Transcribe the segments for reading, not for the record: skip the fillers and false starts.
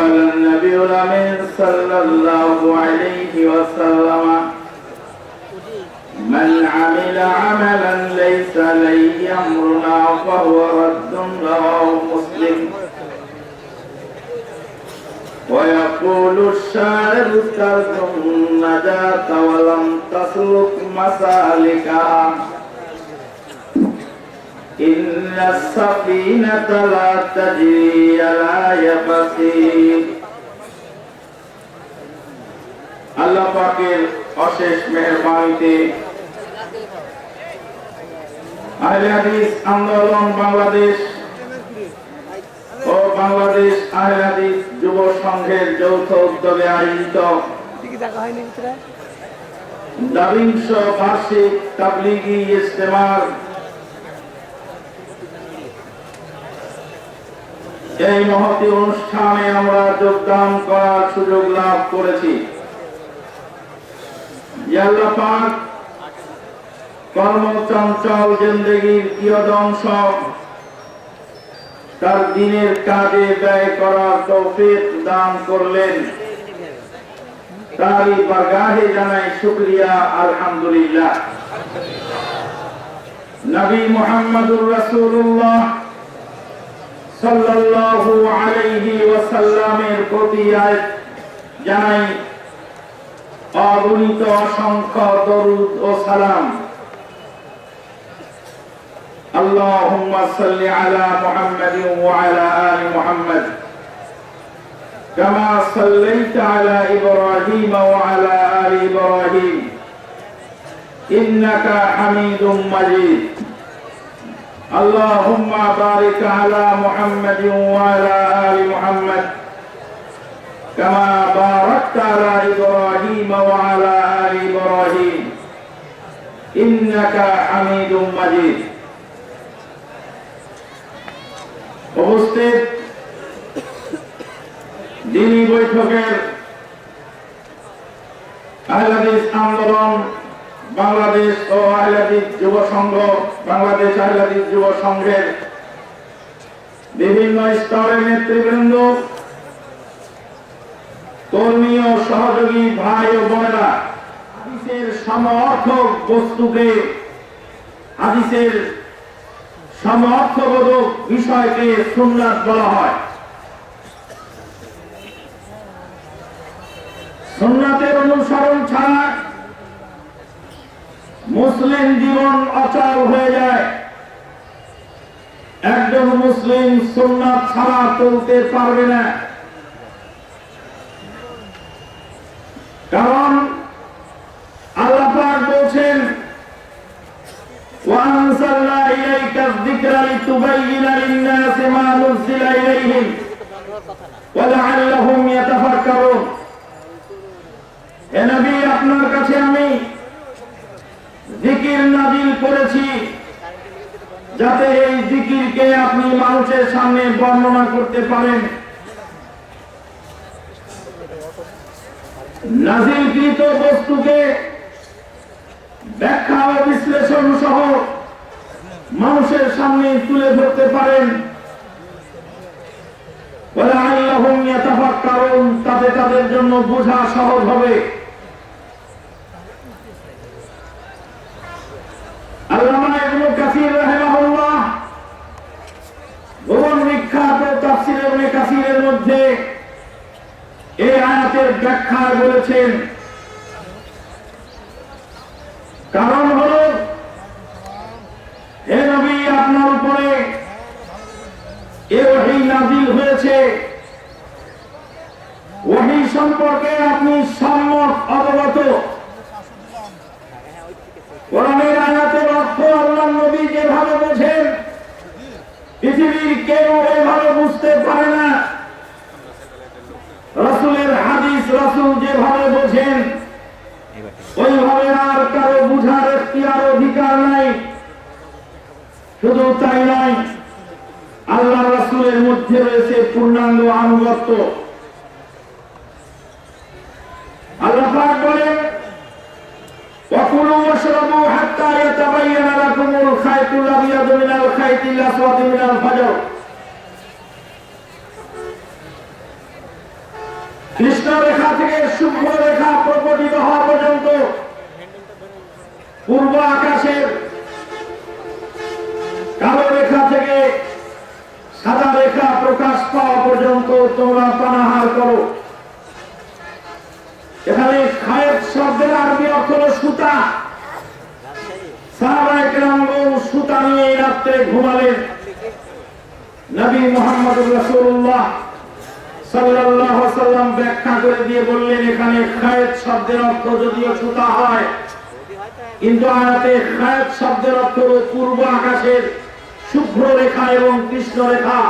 قال النبي الأمين صلى الله عليه وسلم من عمل عملا ليس عليه أمرنا فهو رد رواه مسلم ويقول الشاعر استلزم النجاة ولم تسلك مسالكها إن السفينة لا تجري على يبس আল্লাহ পাকের অশেষ মেহেরবানিতে আহলে হাদিস আন্দোলন বাংলাদেশ ও বাংলাদেশ আহলে হাদিস যুব সংঘের যৌথ উদ্যোগে আয়োজিত দ্বাবিংশ বার্ষিক তাবলীগী ইজতেমার এই মহতী অনুষ্ঠানে আমরা যোগদান করার সুযোগ লাভ করেছি। আল্লাহ পাক কর্মচঞ্চল জিন্দেগির কিয়দংশ তার দিনের কাজে ব্যয় করার তৌফিক দান করলেন, তারই বারগাহে জানাই শুকরিয়া আলহামদুলিল্লাহ। নবী মুহাম্মদুর রাসূলুল্লাহ সাল্লাল্লাহু আলাইহি ওয়াসাল্লামের প্রতি জানাই অগণিত অসংখ্য দরুদ ও সালাম। আল্লাহুম্মা সাল্লি আলা মুহাম্মাদিন ওয়া আলা আলি মুহাম্মাদ কামা সাল্লাইতা আলা ইব্রাহিম ওয়া আলা আলি ইব্রাহিম ইন্নাকা হামিদুম মাজিদ। আল্লাহুম্মা বারিক আলা মুহাম্মাদিন ওয়া আলা আলি মুহাম্মাদ কামা বারাকতা আলা ইব্রাহিম ওয়া আলা আলি ইব্রাহিম ইন্নাকা হামিদুম মাজিদ। উপস্থিত দিনী বৈঠকের আহলে হাদিস আন্দোলন বাংলাদেশ ও আহলে হাদিস যুব সংঘ বাংলাদেশ আহলে হাদিস যুব সংঘের বিভিন্ন স্তরের নেতৃবৃন্দ, কর্মী ও সহযোগী ভাই ও বোনেরা, হাদিসের সমঅর্থক বস্তুকে, হাদিসের সমঅর্থবোধক বিষয়কে সুন্নাত বলা হয়। সুন্নাতের অনুসরণ ছাড়া মুসলিম জীবন অচল হয়ে যায়। একজন মুসলিম সুন্নাত ছাড়া চলতে পারবে না, কারণ আল্লাহ পাক বলেন وَأَنزَلْنَا إِلَيْكَ الذِّكْرَ لِتُبَيِّنَ لِلنَّاسِ مَا نُزِّلَ إِلَيْهِمْ وَلَعَلَّهُمْ يَتَفَكَّرُونَ। হে নবী, আপনার কাছে আমি জিকির নাযিল করেছি যাতে এই জিকিরকে আপনি মানুষের সামনে বর্ণনা করতে পারেন। নাযিলকৃত বস্তুকে ব্যাখ্যা ও বিশ্লেষণ সহ মানুষের সামনে তুলে ধরতে পারেন। ওয়ালাআল্লাহুম ইয়াতাফাক্কারুন, তাতে তাদের জন্য বোঝা সহজ হবে। আল্লামা ইবনে কাসির রাহিমাহুল্লাহ ভুবন বিখ্যাত তাফসীর ইবনে কাসিরের মধ্যে এই আয়াতের ব্যাখ্যা বলেছেন, কারণ হলো হে নবী, আপনার উপরে এই ওহী নাযিল হয়েছে, ওহী সম্পর্কে আপনি সম্যক অবগত। কোরআনের আয়াতের অর্থ আল্লাহ নবী যেভাবে বোঝেন পৃথিবীর কেউ এভাবে বুঝতে পারে না। রাসূলের হাদিস রাসূল যেভাবে বোঝেন ওইভাবে আর কারো বুঝার এখতিয়ার অধিকার নাই। শুধু তাই নয়, আল্লাহ রাসূলের মধ্যে রয়েছে পূর্ণাঙ্গ আনুগত্য। আল্লাহ পাক বলেন, ওয়াকুলু ওয়াশরাবু হাত্তা ইয়াতাবায়ানা লাকুমুল খায়তুল আবিয়াদু মিনাল খায়তিল আসওয়াদি মিনাল ফাজর। কৃষ্ণ রেখা থেকে শুভ্র রেখা প্রকটিত হওয়া পর্যন্ত, পূর্ব আকাশের কালো রেখা থেকে সাদা রেখা প্রকাশ পাওয়া পর্যন্ত তোমরা পানাহার করো। এখানে খায়েত শব্দের আরবি অর্থ হলো সুতা। সাহাবায়ে কেরামগণ সুতা নিয়ে রাত্রে ঘুমালেন। নবী মুহাম্মদুর রাসূলুল্লাহ সাল্লাল্লাহু আলাইহি ওয়াসাল্লাম ব্যাখ্যা করে দিয়ে বললেন, এখানে খায়েত শব্দের অর্থ যদিও সুতা হয়, কিন্তু আয়াতে খায়েত শব্দের অর্থ হলো পূর্ব আকাশের শুভ্র রেখা এবং কৃষ্ণ রেখা।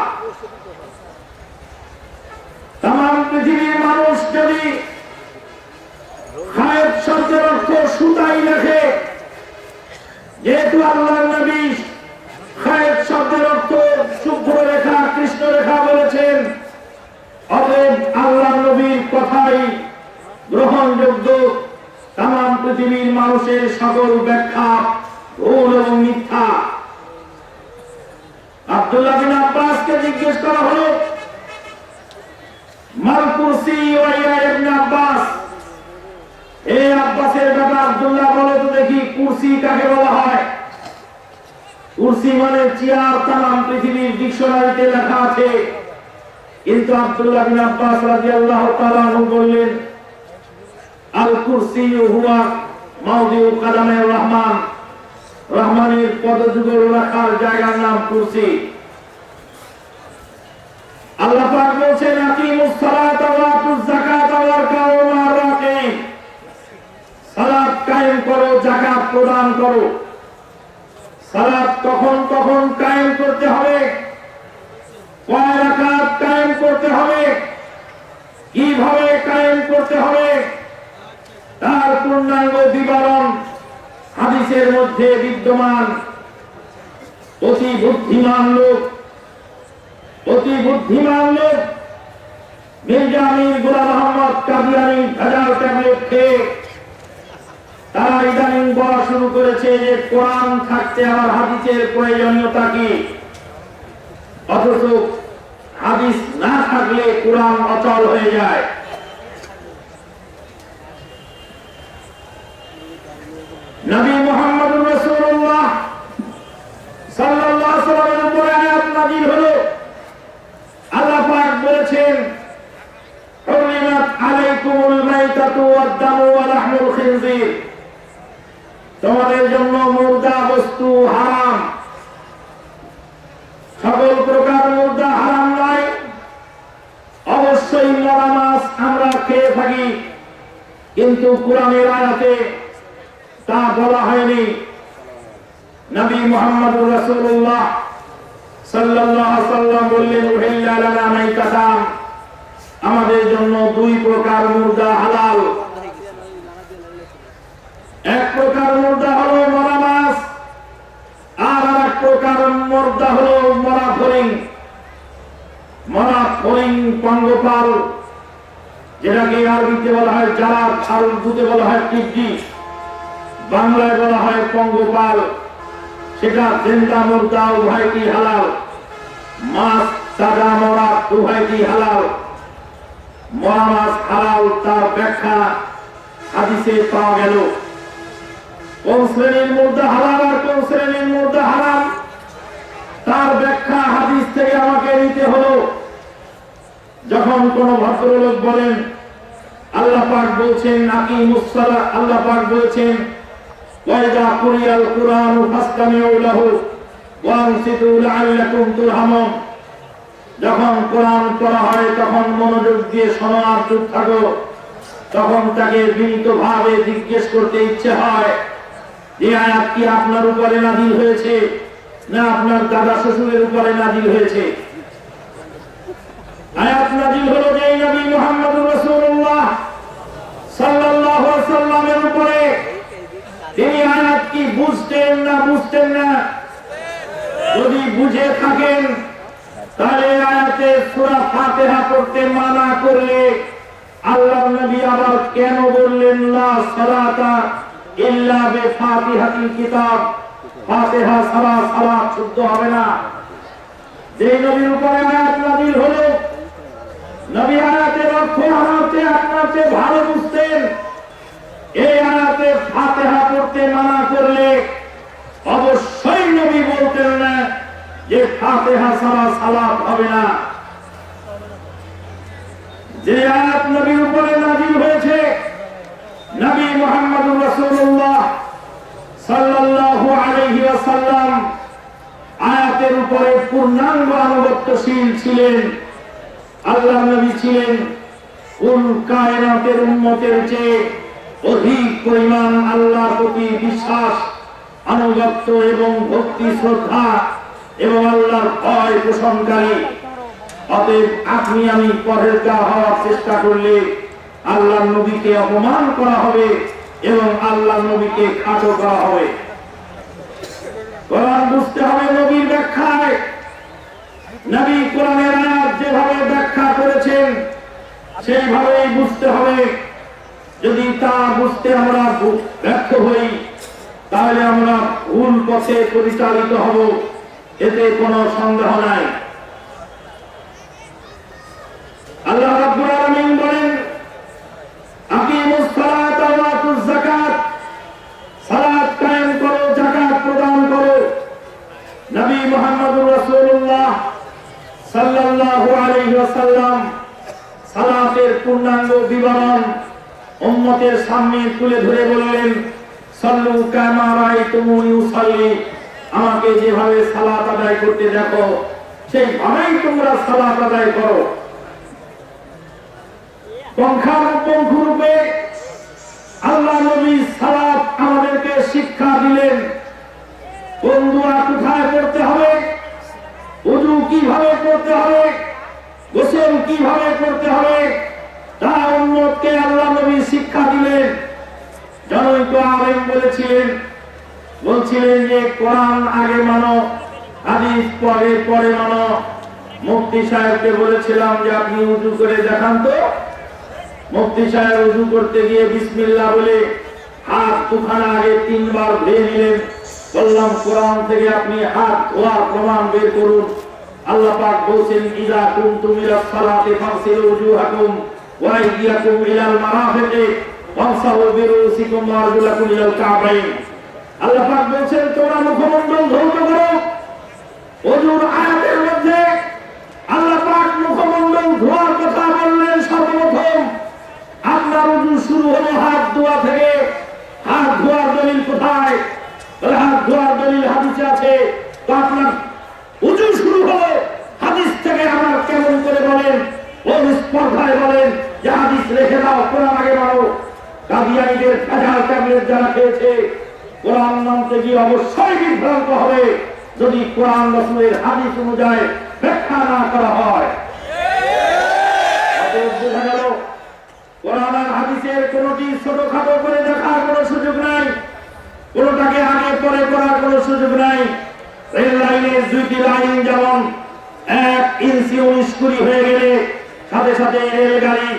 তামাম পৃথিবীর মানুষ যদি খায়েত শব্দের অর্থ সুতাই লেখে, যেহেতু আল্লাহর নবী খায়েত শব্দের অর্থ শুভ্র রেখা কৃষ্ণ রেখা বলেছেন, অতএব আল্লাহর নবীর কথাই গ্রহণযোগ্য। তামাম পৃথিবীর মানুষের সকল ব্যাখ্যা ভুল এবং মিথ্যা। আব্দুল্লাহ বিন আব্বাসকে জিজ্ঞেস করা হলো, মাল কুরসি ওয়া ইয়া ইবনে আব্বাস, এই আব্বাসের বেটা আব্দুল্লাহ বলো তো দেখি কুরসি কাকে বলা হয়? কুরসি মানে চেয়ার, তামাম পৃথিবীর ডিকশনারিতে লেখা আছে। কিন্তু আব্দুল্লাহ বিন আব্বাস রাদিয়াল্লাহু তাআলা আনহু বললেন, আল কুরসি হুয়া মাওদিউ কাদামের রহমান, রহমানের পদযুগল রাখার জায়গার নাম কুরসি। আল্লাহ পাক বলেন, আকিমুস সালাতা ওয়া আতুজ যাকাতা ওয়ারকাউ মা'আর রাকিন, সালাত কায়েম করো, যাকাত প্রদান করো। সালাত কখন কখন কায়েম করতে হবে, কয় রাকাত কায়েম করতে হবে, কিভাবে কায়েম করতে হবে, তার পূর্ণাঙ্গ বিবরণ হাদিসের মধ্যে বিদ্যমান। অতি বুদ্ধিমান লোক মির্জা আমির গোলাম মোহাম্মদ কাদিয়ানী ভেজাল ট্যাবলেট খেয়ে তারা ইদানিং বলা শুরু করেছে যে কোরআন থাকতে আমার হাদিসের প্রয়োজনীয়তা কি, অথচ হাদিস না থাকলে কোরআন অচল হয়ে যায়। নবী মুহাম্মদুর রাসূলুল্লাহ সাল্লাল্লাহু আলাইহি ওয়াসাল্লামের উপরে আয়াত নাযিল হলো। আল্লাহ পাক বলেছেন, হুরিমাত আলাইকুমুল মাইতাতু ওয়াদ-দামু ওয়া লাহমুল খিনজির, তোমাদের জন্য মুর্দা বস্তু হারাম। সকল প্রকার মুর্দা হারাম নয়, অবশ্যই মরা মাছ আমরা খেয়ে থাকি, কিন্তু কোরআনের আয়াতে তা বলা হয়নি। নবী মুহাম্মদুর রাসূলুল্লাহ সাল্লাল্লাহু আলাইহি ওয়াসাল্লাম বললেন, উহিল্লা লানা মাইতাতান, আমাদের জন্য দুই প্রকার মুর্দা হালাল। এক প্রকার মুর্দা হলো মরা মাছ, আর এক প্রকার মুর্দা হলো মরা ফড়িং। মরা ফড়িং পঙ্গপাল, যেটাকে আরবিতে বলা হয় জারাদ, আর উর্দুতে বলা হয় টিকটি, বাংলায় বলা হয় পঙ্গপাল। সেটা জিন্দা মুর্দা উভয়টি হালাল, মাছ তাজা মরা উভয়টি হালাল। মরা মাছ হালাল, তার ব্যাখ্যা হাদিসে পাওয়া গেল। কোন শ্রেণীর মুর্দা হালাল আর কোন শ্রেণীর মুর্দা হারাম, তার ব্যাখ্যা হাদিস থেকে আমাকে নিতে হলো। যখন কোন ভদ্রলোক বলেন, আল্লাহ পাক বলছেন আকিমুস সালাত, আল্লাহ পাক বলছেন ওয়াইদা কুরিয়াল কুরআনু ফাসতামিউ লাহু ওয়া আনসিতু লাআল্লাকুম তুরহামুন, যখন কোরআন পড়া হয় তখন মনোযোগ দিয়ে শোনো আর চুপ থাকো। তখন তাকে বিনীতভাবে জিজ্ঞেস করতে ইচ্ছে হয়, এই আয়াত কি আপনার উপরে নাযিল হয়েছে না আপনার দাদা শ্বশুরের উপরে নাযিল হয়েছে? আয়াত নাযিল হলো যে নবী মুহাম্মদুর রাসূলুল্লাহ সাল্লাল্লাহু আলাইহি ওয়াসাল্লামের উপরে। তিনি আয়াত কি বুঝতেন না? যদি বুঝে থাকেন তাহলে আয়াতে সূরা ফাতিহা পড়তে মানা করলে আল্লাহর নবী আবার কেন বললেন লা সালাতা ইল্লা বিফাতিহাতিল কিতাব, ফাতিহা ছাড়া সালাত শুদ্ধ হবে না? যে নবীর উপরে আয়াত নাযিল হলো, নবী আয়াতের অর্থ আমাকে চেয়ে আপনার চেয়ে ভালো বুঝতেন এই আয়াতে ফাতিহা পড়তে মানা করলে অবশ্যই নবী বলতেন না যে ফাতিহা ছাড়া সালাত হবে না। যে আয়াত নবীর উপরে নাযিল হয়েছে, নবী মুহাম্মদুর রাসূলুল্লাহ সাল্লাল্লাহু আলাইহি ওয়াসাল্লাম আয়াতের উপরে পূর্ণাঙ্গ আনুগত্যশীল ছিলেন। আল্লাহর নবী ছিলেন কুল কায়নাতের উম্মতের চেয়ে অধিক পরিমাণ আল্লাহর প্রতি বিশ্বাস, আনুগত্য এবং ভক্তি শ্রদ্ধা এবং আল্লাহর ভয় পোষণকারী। অতএব আপনি আমি পরহেজগার হওয়ার চেষ্টা করলে আল্লাহর নবীকে অপমান করা হবে এবং আল্লাহর নবীকে খাটো করা হবে। কোরআন বুঝতে হবে নবীর ব্যাখ্যায়। নবী কোরআনের আয়াত যেভাবে ব্যাখ্যা করেছেন সেইভাবেই বুঝতে হবে। যদি তা বুঝতে আমরা ব্যর্থ হই তাহলে আমরা ভুল পথে পরিচালিত হব, এতে কোনো সন্দেহ নাই। আল্লাহ রাব্বুল আলামিন বলেন, আকিমুস সালাতা ওয়া আতুজ যাকাত, সালাত কায়েম করো, যাকাত প্রদান করো। নবী মুহাম্মদুর রাসূলুল্লাহ সাল্লাল্লাহু আলাইহি ওয়াসাল্লাম সালাতের পূর্ণাঙ্গ বিবরণ উম্মতের সামনে তুলে ধরে বললেন, সাল্লু কামা রাআইতুমুনি উসাল্লি, আমাকে যেভাবে সালাত আদায় করতে দেখো সেইভাবেই তোমরা সালাত আদায় করো। পঙ্খানুপঙ্খরূপে আল্লাহ নবী সালাত আমাদেরকে শিক্ষা দিলেন। কোন দোয়া কোথায় পড়তে হবে, ওযু কিভাবে করতে হবে, গোসল কিভাবে করতে হবে, তা উম্মতকে আল্লাহ নবী শিক্ষা দিলেন। জনৈক আলেম বলছিলেন যে কোরআন আগে মানো, হাদিস পরে মানো। মুফতি সাহেবকে বলেছিলাম যে আপনি ওযু করে দেখান তো। মুফতি সাহেব ওযু করতে গিয়ে বিসমিল্লাহ বলে হাত দুখানা আগে 3 বার ধুয়ে নিলেন। বললাম কোরআন থেকে আপনি হাত ধোয়ার প্রমাণ বের করুন। আল্লাহ পাক বলেছেন, ইযা কুনতুম ইলাস সালাতি ফাগসিলু ওযুহাকুম ওয়া আইদিয়াকুম ইলাল মারাফিকি ওয়ামসাহু বিরুসিকুম ওয়া আরজুলাকুম ইলাল কাবাইন। আল্লাহ পাক বলেছেন তোমরা মুখমণ্ডল ধৌত করো। ওযুর আয়াতের মধ্যে আল্লাহ পাক মুখমণ্ডল ধোয়ার কথা বললেন সর্বপ্রথম। আপনার ওযু শুরু হলো হাত ধোয়া থেকে। হাত ধোয়ার দলিল কোথায়? হাত ধোয়ার দলিল হাদিসে আছে। তো আপনার ওযু শুরু হলো হাদিস থেকে। আমার কেমন করে বলেন, কোন স্পর্ধায় বলেন যে হাদিস রেখে দাও, কোরআন আগে মানো। কাদিয়ানীদের ভেজাল ট্যাবলেট যারা খেয়েছে কোরআন মানতে গিয়ে অবশ্যই বিভ্রান্ত হবে যদি কোরআন রাসূলের হাদিস অনুযায়ী ব্যাখ্যা না করা হয়। বোঝা গেল কোরআন আর হাদিসের কোনটি ছোটখাটো করে দেখার কোনো সুযোগ নাই, কোনটাকে আগে পরে করার কোনো সুযোগ নাই। রেল লাইনের 2টি লাইন যেমন 1 ইঞ্চি 19 কুড়ি হয়ে গেলে সাথে সাথে রেলগাড়ি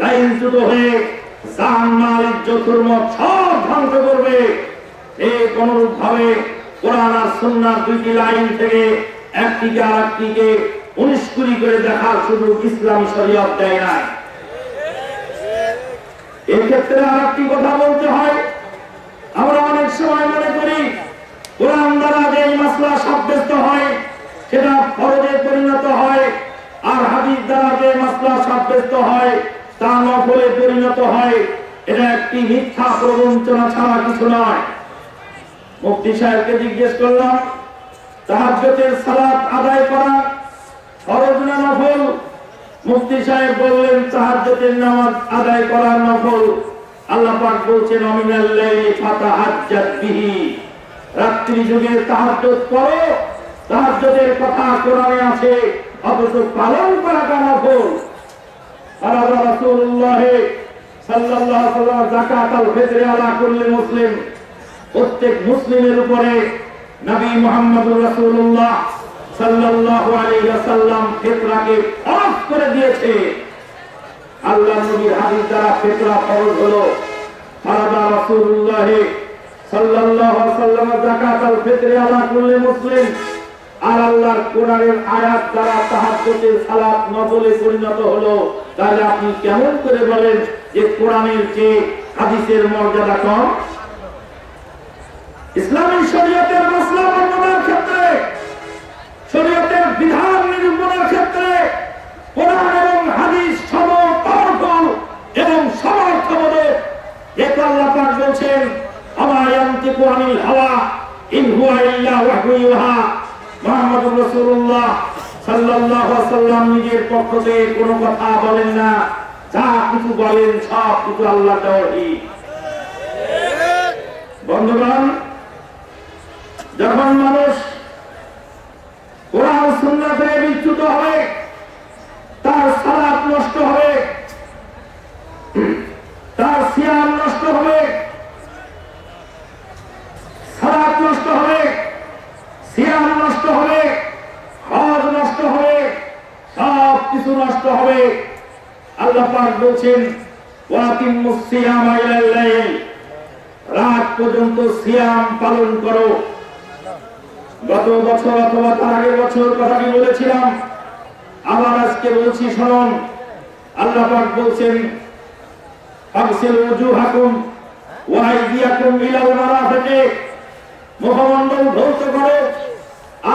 লাইনচ্যুত হয়ে জানমাল ইজ্জত-হরমত সব ধ্বংস করবে, এই অনুরূপ ভাবে কোরআন আর সুন্নাহর 2টি লাইন থেকে একটিকে আরেকটিকে 19 কুড়ি করে দেখার সুযোগ ইসলামী শরীয়ত দেয় না। এই ক্ষেত্রে আরেকটি কথা বলতে হয়। আমরা অনেক সময় মনে করি কোরআন দ্বারা যে মাসলা সাব্যস্ত হয় সেটা ফরজে পরিণত হয়, আর হাদিস দ্বারা যে মাসলা সাব্যস্ত হয় তা নফলে পরিণত হয়। এটা একটি মিথ্যা প্রবঞ্চনা ছাড়া কিছু নয়। মুফতি সাহেবকে জিজ্ঞেস করলাম, তাহাজ্জুদের সালাত আদায় করা ফরজ না নফল? মুফতি সাহেব বললেন, তাহাজ্জুদের নামাজ আদায় করা নফল। আল্লাহ পাক বলছেন, মিনাল লাইলি ফাতাহাজ্জাত বিহি, রাত্রি যুগে তাহাজ্জুদ পড়ো। তাহাজ্জুদের কথা কোরআনে আছে, অথচ পালন করাটা নফল। ফারাদা রাসূলুল্লাহ সাল্লাল্লাহু আলাইহি ওয়াসাল্লাম যাকাতুল ফিতর আলা কুল্লি মুসলিম, প্রত্যেক মুসলিমের উপরে নবী মুহাম্মদুর রাসূলুল্লাহ সাল্লাল্লাহু আলাইহি ওয়াসাল্লাম ফিতরাকে ফরজ করে দিয়েছে। আল্লাহর নবীর হাদিস দ্বারা ফিতরা ফরজ হলো। ফারাদা রাসূলুল্লাহ সাল্লাল্লাহু আলাইহি ওয়াসাল্লাম যাকাতুল ফিতর আলা কুল্লি মুসলিম, আর আল্লাহর কোরআনের আয়াত দ্বারা তাহাজ্জুদের সালাত নফলে পরিণত হলো, তাহলে আপনি কেমন করে বলেন যে কোরআনের চেয়ে হাদিসের মর্যাদা কম? ইসলামী শরীয়তের মাসলা বর্ণনার ক্ষেত্রে, শরীয়তের বিধান নিরূপণের ক্ষেত্রে কোরআন এবং হাদিস সমপাওয়ারফুল এবং সমর্থবোধক। এক আল্লাহ পাক বলছেন, আমা ইয়ানতিকু আনিল হাওয়া ইন হুয়া ইল্লা ওয়াহয়ু ইউহা। মুহাম্মদুর রাসূলুল্লাহ সাল্লাল্লাহু আলাইহি ওয়াসাল্লাম নিজের পক্ষ থেকে কোনো কথা বলেন না, যা কিছু বলেন সব কিছু আল্লাহর ওহী। বন্ধুগণ, যখন মানুষ কোরআন সুন্নাহ থেকে বিচ্যুত হবে, তার সালাত নষ্ট হবে, তার সিয়াম নষ্ট হবে, সালাত নষ্ট হবে, সিয়াম নষ্ট হবে, হজ নষ্ট হবে, সব কিছু নষ্ট হবে। আল্লাহ পাক বলছেন, ওয়াকিমুস সিয়ামা ইলাল লাইল, রাত পর্যন্ত সিয়াম পালন করো। গত বছর অথবা তার আগের বছর কথাটি বলেছিলাম, আবার আজকে বলছি শুনুন। আল্লাহ পাক বলছেন, ফাগসিলু ওয়াজুহাকুম ওয়া আইদিয়াকুম ইলাল মারাফিক, মুখমণ্ডল ধৌত করো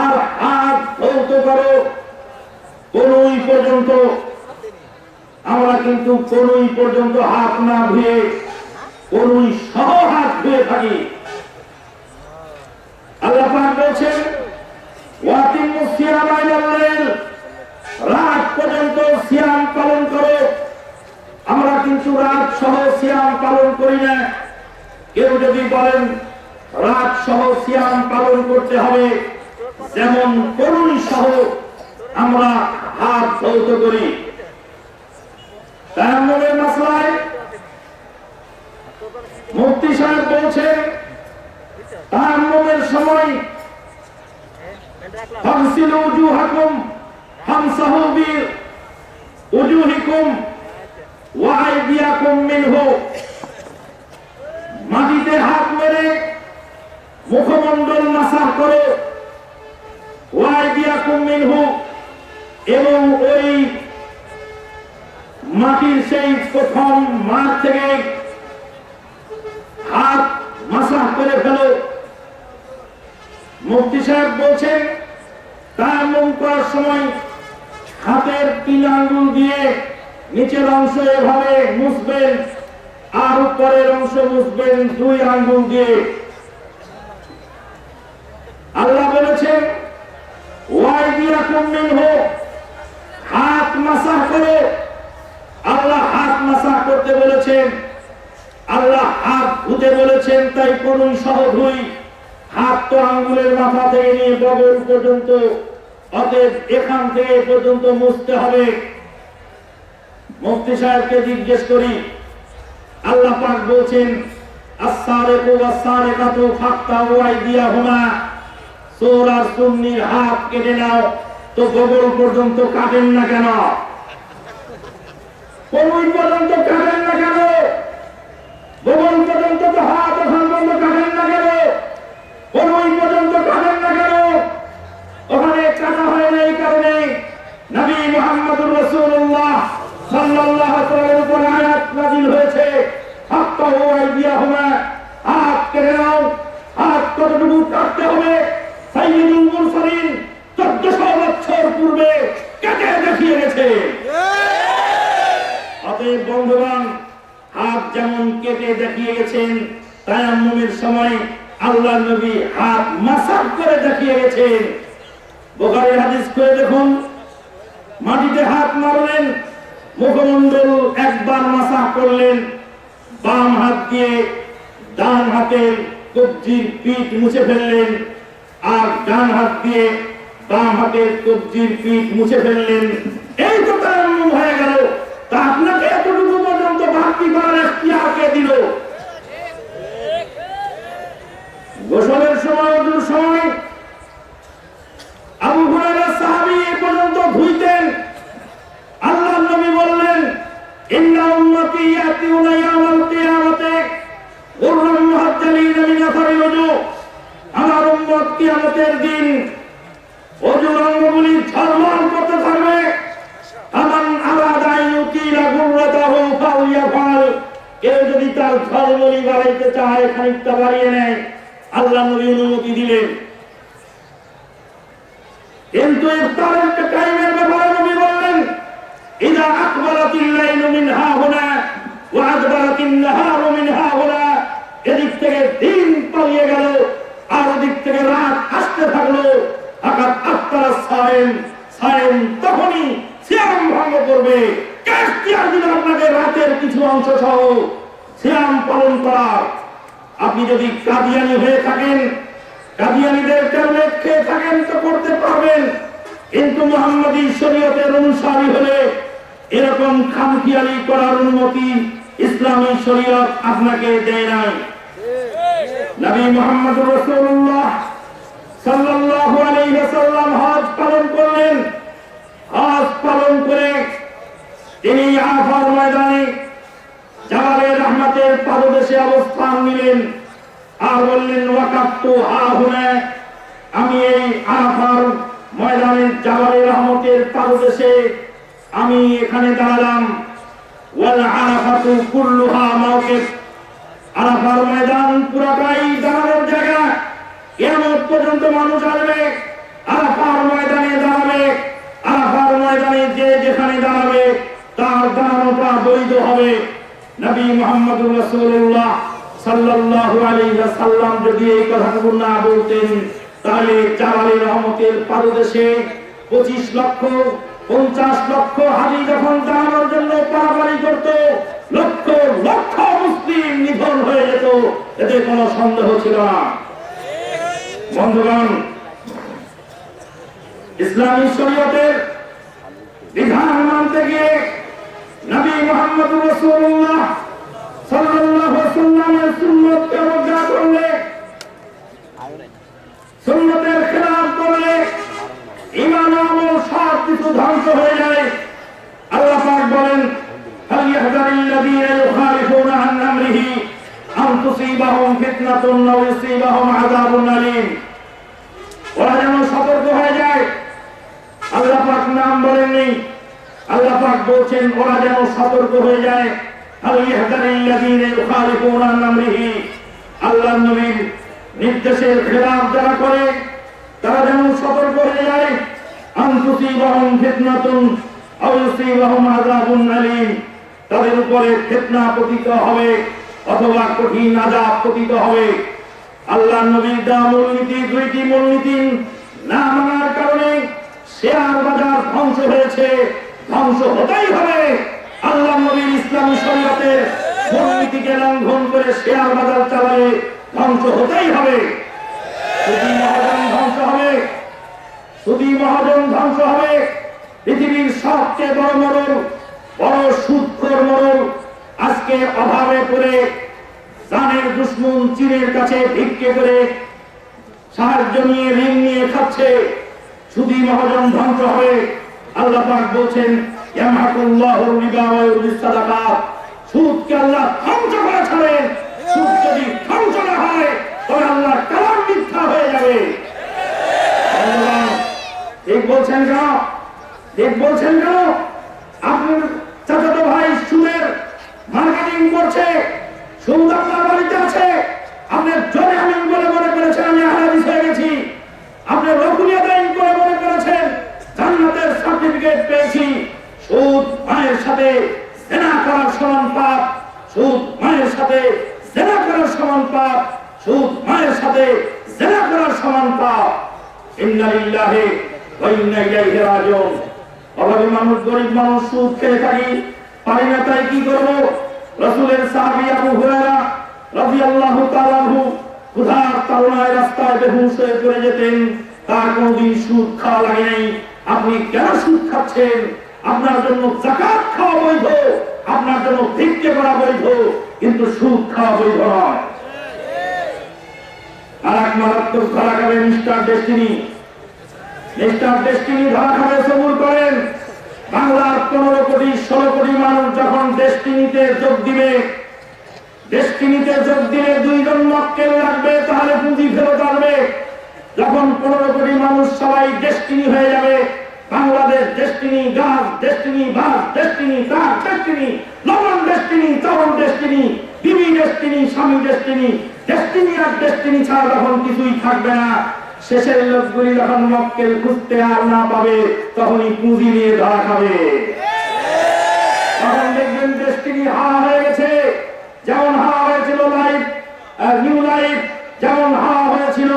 আর হাত ধৌত করো। কোনই পর্যন্ত, আমরা কিন্তু কোনই পর্যন্ত হাত না ধুয়ে কোনই সহ হাত ধুয়ে থাকি। আল্লাহ পাক বলছেন, ওয়াকিমুস সিয়ামা ইলাল লাইল, রাত পর্যন্ত সিয়াম পালন করো। আমরা কিন্তু রাত সহ সিয়াম পালন করি না। কেউ যদি বলেন রাত সহ সিয়াম পালন করতে হবে, যেমন করুন সহ আমরা হাত ধৌত করি। তায়াম্মুমের মাসলায় মুফতি সাহেব বলছেন, তায়াম্মুমের সময় ফাগসিলু ওয়াজুহাকুম ফামসাহু বিউজুহিকুম ওয়া আইদিয়াকুম মিনহু, মাটিতে হাত মেরে মুখমণ্ডল মাসাহ করো, ওয়া আইদিয়াকুম মিনহু, এবং ওই মাটির সেই প্রথম মাঠ থেকে হাত মাসাহ করে ফেলো। মুফতি সাহেব বলছেন, তায়াম্মুম করার সময় হাতের 3 আঙ্গুল দিয়ে নিচের অংশ এভাবে মুছবেন আর উপরের অংশ মুছবেন 2 আঙ্গুল দিয়ে। আল্লাহ বলেছেন, ওয়াইদিয়াকুম মিনহু, হাত মাসাহ করো। আল্লাহ হাত মাসাহ করতে বলেছেন, আল্লাহ হাত ধুতে বলেছেন, তাই করুন সহ ধুই। হাত তো আঙ্গুলের মাথা থেকে নিয়ে বগল পর্যন্ত, অতএব এখান থেকে পর্যন্ত মুছতে হবে। মুফতি সাহেবকে জিজ্ঞেস করি, আল্লাহ পাক বলছেন, আস-সারিকু ওয়াস-সারিকাতু ফাকতাউ আইদিয়াহুমা, চোর আর সুন্নির হাত কেটে নাও। তো বগল পর্যন্ত কাটেন না কেন? কোমর পর্যন্ত কাটেন না কেন? বগল পর্যন্ত তো হাত ওখান পর্যন্ত কাটেন না কেন? কোমর পর্যন্ত কাটেন না কেন? ওখানে কাটা হয় না এই কারণে নবী মুহাম্মদুর রাসূলুল্লাহ সাল্লাল্লাহু আলাইহি ওয়াসাল্লামের উপর আয়াত নাযিল হয়েছে, ফাকতাউ আইদিয়াহুমা, হাত কেটে নাও। হাত কতটুকু কাটতে হবে? সাইয়্যিদুল মুরসালিন 1400 বছর পূর্বে কেটে দেখিয়ে গেছে। অতএব বন্ধুগণ, হাত যেমন কেটে দেখিয়ে গেছেন, তায়াম্মুমের সময় আল্লাহ নবী হাত মাসাহ করে দেখিয়ে গেছেন। বুখারীর হাদিস করে দেখুন, মাটিতে হাত মারলেন, মুখমণ্ডল একবার মাসাহ করলেন, বাম হাত দিয়ে ডান হাতের কবজির পিঠ মুছে ফেললেন, আর ডান হাত দিয়ে বাম হাতের কবজির পিঠ মুছে ফেললেন। এই তো তায়াম্মুম হয়ে গেল। তা আপনাকে এতটুকু পর্যন্ত বাকি করার ইখতিয়ার কে দিল? গোসলের সময়, ওযুর সময় আবু হুরায়রা সাহাবী এই পর্যন্ত ধুইতেন। আল্লাহর নবী বললেন, ইন্না উম্মতি ইয়াতিউনা ইয়াওমাল কিয়ামাতি গুররান মুহাজ্জালিনা মিন আসারিল ওযু, আমার উম্মত কিয়ামতের দিন আবার ঝলমলি বাড়াইতে চায়, খানিকটা বাড়িয়ে নেয়, আল্লাহ নবী অনুমতি দিলেন। কিন্তু ইফতারের টাইমের ব্যাপারে নবী বললেন, ইযা আকবালাতিল লাইলু মিন হাহুনা ওয়া আদবারাতিন নাহারু মিন হাহুনা, এদিক থেকে দিন পালিয়ে গেল আর ওদিক থেকে রাত আসতে থাকলো, ফাকাত আফতারা সায়েম, সায়েম তখনই সিয়াম ভঙ্গ করবে। কাস্তিয়ার দিন আপনাকে রাতের কিছু অংশ সহ সিয়াম পালন করার। আপনি যদি কাদিয়ানি হয়ে থাকেন, কাদিয়ানিদের ট্যাবলেট খেয়ে থাকেন তো করতে পারবেন, কিন্তু মুহাম্মাদী শরীয়তের অনুসারী হলে এরকম খামখেয়ালি করার অনুমতি ইসলামী শরীয়ত আপনাকে দেয় নাই। নবী মুহাম্মদুর রাসূলুল্লাহ সাল্লাল্লাহু আলাইহি ওয়াসাল্লাম হজ পালন করলেন। হজ পালন করে তিনি আরাফার ময়দানে জাবালে রহমতের পাদদেশে অবস্থান নিলেন আর বললেন, ওয়াকাফতু হাহুনা, আমি এই আরাফার ময়দানে জাবালে রহমতের পাদদেশে আমি এখানে দাঁড়ালাম। ওয়াল আরাফাতু কুল্লুহা মাওকিফ, আরাফার ময়দান পুরাটাই দাঁড়ানোর জায়গা। কিয়ামত পর্যন্ত মানুষ আসবে, আরাফার ময়দানে দাঁড়াবে। আরাফার ময়দানে যে যেখানে দাঁড়াবে তার দাঁড়ানোটা বৈধ হবে। নবী মুহাম্মদুর রাসূলুল্লাহ সাল্লাল্লাহু আলাইহি ওয়াসাল্লাম যদি এই কথাগুলো না বলতেন, তাহলে জাবালে রহমতের পাদদেশে 25 লক্ষ 50 লক্ষ হাজি যখন দাঁড়ানোর জন্য পারাপারি করত, লক্ষ লক্ষ মুসলিম নিধন হয়ে যেত, এতে কোনো সন্দেহ ছিল না। বন্ধুগণ, ইসলামী শরীয়তের বিধান মানতে গিয়ে নবী মুহাম্মদুর রাসূলুল্লাহ সাল্লাল্লাহু আলাইহি ওয়াসাল্লামের সুন্নতকে অবজ্ঞা করলে, সুন্নতের খেলাফ করলে ঈমান ও আমল সব কিছু ধ্বংস হয়ে যায়। আল্লাহ পাক বলেন, ফালইহযারিল্লাযীনা ইউখালিফুনা আন আমরিহি আন তুসিবাহুম ফিতনাতুন আও ইউসিবাহুম আযাবুন আলীম। ওরা যেন সতর্ক হয়ে যায়। আল্লাহ পাক নাম বলেননি, আল্লাহ পাক বলছেন ওরা যেন সতর্ক হয়ে যায়। ফালইহযারিল্লাযীনা ইউখালিফুনা আন আমরিহি, আল্লাহর নবীর নির্দেশের খেলাফ যারা করে তারা যেন সতর্ক হয়ে যায়। আন তুসিবাহুম ফিতনাতুন আও ইউসিবাহুম আযাবুন আলীম, তাদের উপরে ফিতনা পতিত হবে অথবা কঠিন আযাব পতিত হবে। আল্লাহর নবীর দেওয়া মূলনীতি, দুইটি মূলনীতি না মানার কারণে শেয়ার বাজার ধ্বংস হয়েছে, ধ্বংস হতেই হবে। আল্লাহর নবীর ইসলামী শরীয়তের মূলনীতিকে লঙ্ঘন করে শেয়ার বাজার চালালে ধ্বংস হতেই হবে। সুদী মহাজন ধ্বংস হবে, সুদী মহাজন ধ্বংস হবে। পৃথিবীর সবচেয়ে বড় মরল, বড় সুদখোর মরল আজকে অভাবে পড়ে জানের দুশ্মন চীনের কাছে ভিক্ষে করে সাহায্য নিয়ে ঋণ নিয়ে খাচ্ছে। সুদী মহাজন ধ্বংস হবে। আল্লাহ পাক বলছেন, ইয়ামহাকুল্লাহুর রিবা ওয়া ইউরবিস সাদাকাত, সুদকে আল্লাহ ধ্বংস করে ছাড়েন। সুদ যদি ধ্বংস না হয় তবে আল্লাহর কালাম মিথ্যা হয়ে যাবে। ঠিক বলছেন কেন? ঠিক বলছেন কেন? আপনার চাচাতো ভাই সুদের মার্কেটিং করছে, সুদ আপনার বাড়িতে আছে, আপনি জোরে আমিন বলে মনে করেছেন আমি হাদিস হয়ে গেছি, আপনি রকুনিয়াত আইন করে মনে করেছেন জান্নাতের সার্টিফিকেট পেয়েছি। সুদ মায়ের সাথে জেনা করার সমান পাপ, সুদ মায়ের সাথে জেনা করার সমান পাপ, সুদ মায়ের সাথে জেনা করার সমান পাপ। ইন্না লিল্লাহি ওয়া ইন্না ইলাইহি রাজিউন। অভাবী মানুষ, গরিব মানুষ সুদ খেয়ে থাকি, পারি না, তাই কি করবো? রাসূলের সাহাবী আবু হুরায়রা রাদিয়াল্লাহু তাআলা আনহু ক্ষুধার তাড়নায় রাস্তায় বেহুশ হয়ে পড়ে যেতেন, তার কোনদিন সুদ খাওয়া লাগে নাই। আপনি কেন সুদ খাচ্ছেন? আপনার জন্য যাকাত খাওয়া বৈধ, আপনার জন্য ভিক্ষে করা বৈধ, কিন্তু সুদ খাওয়া বৈধ নয়। আর এক মারাত্মক ধরা খাবে মিস্টার ডেস্টিনি। মিস্টার ডেস্টিনি ধরা খাবে, সবুর করেন। বাংলার 15 কোটি 16 কোটি মানুষ যখন ডেস্টিনিতে যোগ দিবে, ডেস্টিনিতে যোগ দিলে 2 জন মক্কেল লাগবে, তাহলে পুঁজি ফেরত আসবে। যখন 15 কোটি মানুষ সবাই ডেস্টিনি হয়ে যাবে, বাংলাদেশ ডেস্টিনি, গাছ ডেস্টিনি, বাস ডেস্টিনি, কাঠ ডেস্টিনি, লবণ ডেস্টিনি, চাউল ডেস্টিনি, বিবি ডেস্টিনি, ডেস্টিনি, স্বামী ডেস্টিনি, ডেস্টিনি আর ডেস্টিনি ছাড়া তখন কিছুই থাকবে না। শেষের লোকগুলি যখন মক্কেল খুঁজতে আর না পাবে তখনই পুঁজি নিয়ে ধরা খাবে। তখন দেখবেন ডেস্টিনি হা হয়ে গেছে, যেমন হা হয়েছিল লাইফ নিউ লাইফ, যেমন হা হয়েছিল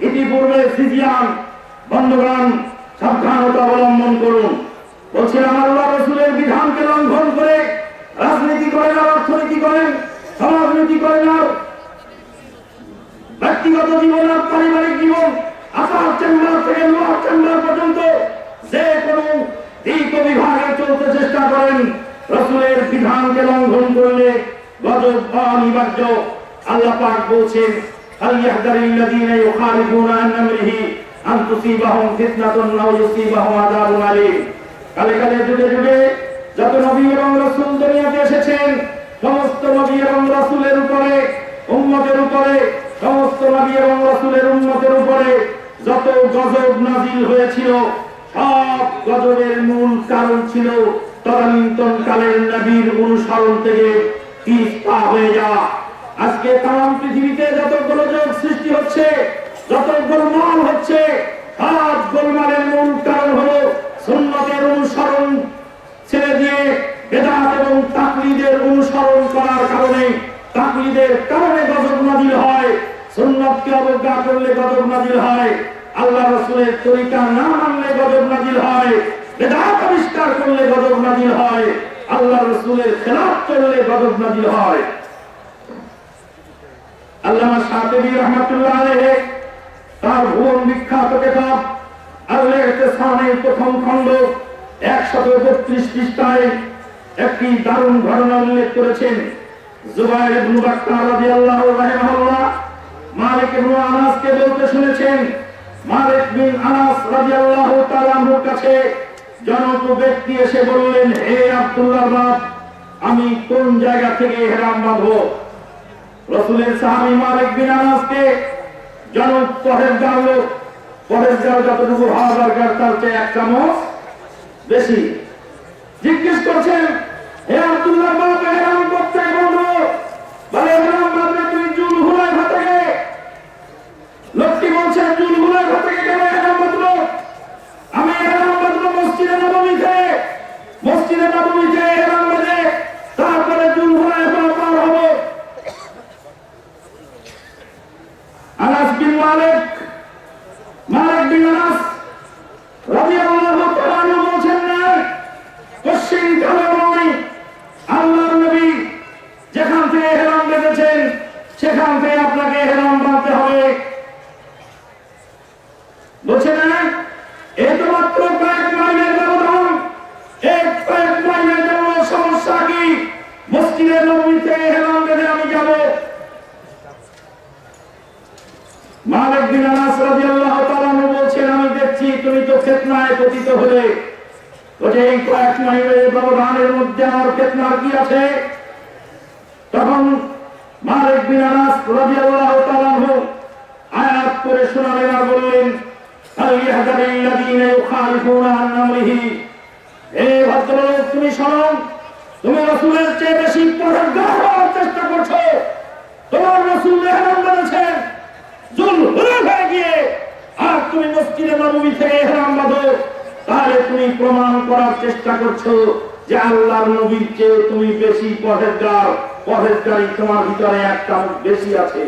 ইতিপূর্বে সিজিয়ান। বন্ধুগণ, সাবধানতা অবলম্বন করুন। বলছিলাম আল্লাহ রাসূলের বিধানকে লঙ্ঘন করে রাজনীতি করেন, অর্থনীতি করেন, সমাজনীতি করেন, ব্যক্তিগত জীবন আর পারিবারিক জীবন, আসার চেম্বার থেকে লোয়ার চেম্বার পর্যন্ত যে কোনো দিক বিভাগে চলতে চেষ্টা করেন, রাসূলের বিধানকে লঙ্ঘন করলে গজব অনিবার্য। আল্লাহ পাক বলছেন, আল্লাযীনা ইউখালিফুনা আন আমরিহি আন তুসিবাহুম ফিতনাতুন আও ইউসিবাহুম আযাবুন আলীম। কালে কালে যুগে যুগে যত নবী এবং রাসূল দুনিয়াতে এসেছেন, সমস্ত নবী এবং রাসূলের উপরে, উম্মতের উপরে, সমস্ত নবী এবং রাসূলের উম্মতের উপরে যত গজব নাযিল হয়েছিল, সব গজবের মূল কারণ ছিল তদানীন্তন কালের নবীর অনুসরণ থেকে পিছপা হয়ে যাওয়া। আজকে তাম পৃথিবীতে যত গোলযোগ সৃষ্টি হচ্ছে, যত গোলমাল হচ্ছে, সব গোলমালের মূল কারণ হলো সুন্নতের অনুসরণ ছেড়ে দিয়ে বেদাত এবং তাকলিদের অনুসরণ করার কারণে। তাকলিদের কারণে গজব নাযিল হয়, সুন্নতকে অবজ্ঞা করলে গজব নাযিল হয়, আল্লাহ রাসূলের তরিকা না মানলে গজব নাযিল হয়, বেদাত আবিষ্কার করলে গজব নাযিল হয়, আল্লাহ রাসূলের খেলাফ করলে গজব নাযিল হয়। আল্লামা শাতিবী রাহমাতুল্লাহ আলাইহি তার ভুবন বিখ্যাত কিতাব আল-ইতিসানের প্রথম খণ্ড 132 পৃষ্ঠায় একটি দারুণ ঘটনা উল্লেখ করেছেন। জুবাইর ইবনে বাক্কার রাদিয়াল্লাহু রাহিমাহুল্লাহ মালিক ইবনে আনাসকে বলতে শুনেছেন, মালিক বিন আনাস রাদিয়াল্লাহু তাআলা আনহুর কাছে জনক ব্যক্তি এসে বললেন, হে আব্দুল্লাহর বাপ, আমি কোন জায়গা থেকে ইহরাম বাঁধবো? রাসূলের সাহাবী মালিক বিন আনাসকে জনক পরেশগাঁও লোক, পরেশগাঁও যতটুকু হওয়া দরকার তার চেয়ে 1 চামচ বেশি, জিজ্ঞেস করছেন, হে আব্দুল্লাহর বাপ, ইহরাম করতে বলবো? বলে, ইহরাম বাঁধবে তুমি জুল হুলাইফা থেকে। লোকটি বলছে, জুল হুলাইফা থেকে কেন ইহরাম বাঁধবো? আমি ইহরাম বাঁধবো মসজিদে নববীতে। মসজিদে নববীতে ইহরাম বেঁধে তারপরে জুল হুলাইফা পার হবো। আনাস বিন মালিক বিন আনাস রাদিয়াল্লাহু তাআলা আনহু বলছেন, না, পশ্চিম কালে নয়, আল্লাহর নবী যেখান থেকে ইহরাম বেঁধেছেন সেখান থেকে আপনাকে ইহরাম বাঁধতে হবে। বলছেন না, এই তো মাত্র কয়েক মাইলের ব্যবধান, এই কয়েক মাইলের জন্য সমস্যা কি? মসজিদে নববীতে ইহরাম বেঁধে আমি যাব। মালিক বিন আনাস রাদিয়াল্লাহু তাআলা আনহু বলছেন, আমি দেখছি তুমি তো ফিতনায় পতিত হলে, তো এই কয়েক মাইলের ব্যবধানের মধ্যে আমার ফিতনার কি আছে? তখন মালিক বিন আনাস রাদিয়াল্লাহু তাআলা আনহু আয়াত করে শোনালেন আর বললেন, আল্লাযীনা ইউখালিফুনা আন আমরিহি। হে ভদ্রলোক, তুমি শোনো, তুমি রাসূলের চেয়ে বেশি পরহেজগার হওয়ার চেষ্টা করছো। তোমার রাসূল ইহরাম বেঁধেছেন জুল হুলাইফায় গিয়ে, আর তুমি মসজিদে নববী থেকে ইহরাম বাঁধো, তাহলে তুমি প্রমাণ করার চেষ্টা করছো যে আল্লাহর নবীর চেয়ে তুমি বেশি পরহেজগার, পরহেজগারি তোমার ভিতরে 1 চামচ বেশি আছে।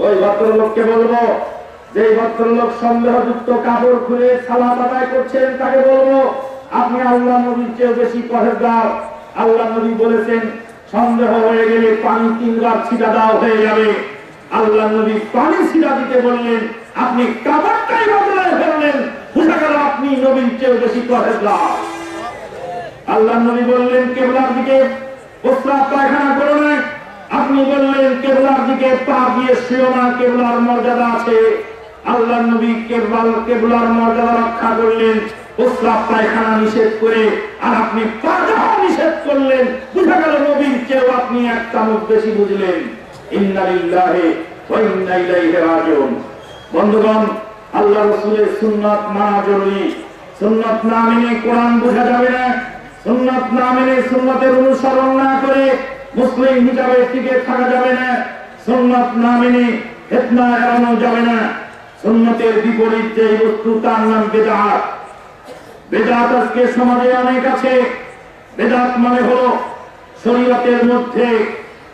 ওই ভদ্রলোককে বলবো, যে ভদ্রলোক সন্দেহযুক্ত কাপড় খুলে সালাত আদায় করছেন, তাকে বলবো, আপনি আল্লাহ নবীর চেয়ে বেশি পরহেজগার। আল্লাহ নবী বলেছেন, সন্দেহ হয়ে গেলে পানি 3 বার ছিটা দাও, হয়ে যাবে। আল্লাহ নবী পানি ছিটা দিতে বললেন, আপনি কাপড়টাই বদলায় ফেললেন, বুঝা গেল আপনি নবীর চেয়ে বেশি পরহেজগার। আল্লাহ নবী বললেন, কিবলার দিকে প্রস্রাব পায়খানা করো না। আপনি বললেন, কিবলার দিকে পা দিয়ে শুয়ো না, কিবলার মর্যাদা আছে। আল্লাহ নবী কিবলার মর্যাদা রক্ষা করলেন, প্রস্রাব পায়খানা নিষেধ করে, আর আপনি পা দেওয়া নিষেধ করলেন। বুঝা গেল নবীর চেয়েও আপনি 1 চামচ বেশি বুঝলেন। ইন্না লিল্লাহি ওয়া ইন্না ইলাইহি রাজিউন। বন্ধুগণ, আল্লাহ রাসূলের সুন্নাত মানা জরুরি। সুন্নাত না মেনে কোরআন বোঝা যাবে না। সুন্নাত না মেনে সুন্নাতের অনুসরণ না করে মুসলিম হিসাবে টিকে থাকা যাবে না, সুন্নাত না মেনে ফিতনা এড়ানো যাবে না। সুন্নতের বিপরীত যে বস্তু তার নাম বেদাত। বেদাত আজকে সমাজে অনেক আছে। বেদাত মানে হলো শরীয়তের মধ্যে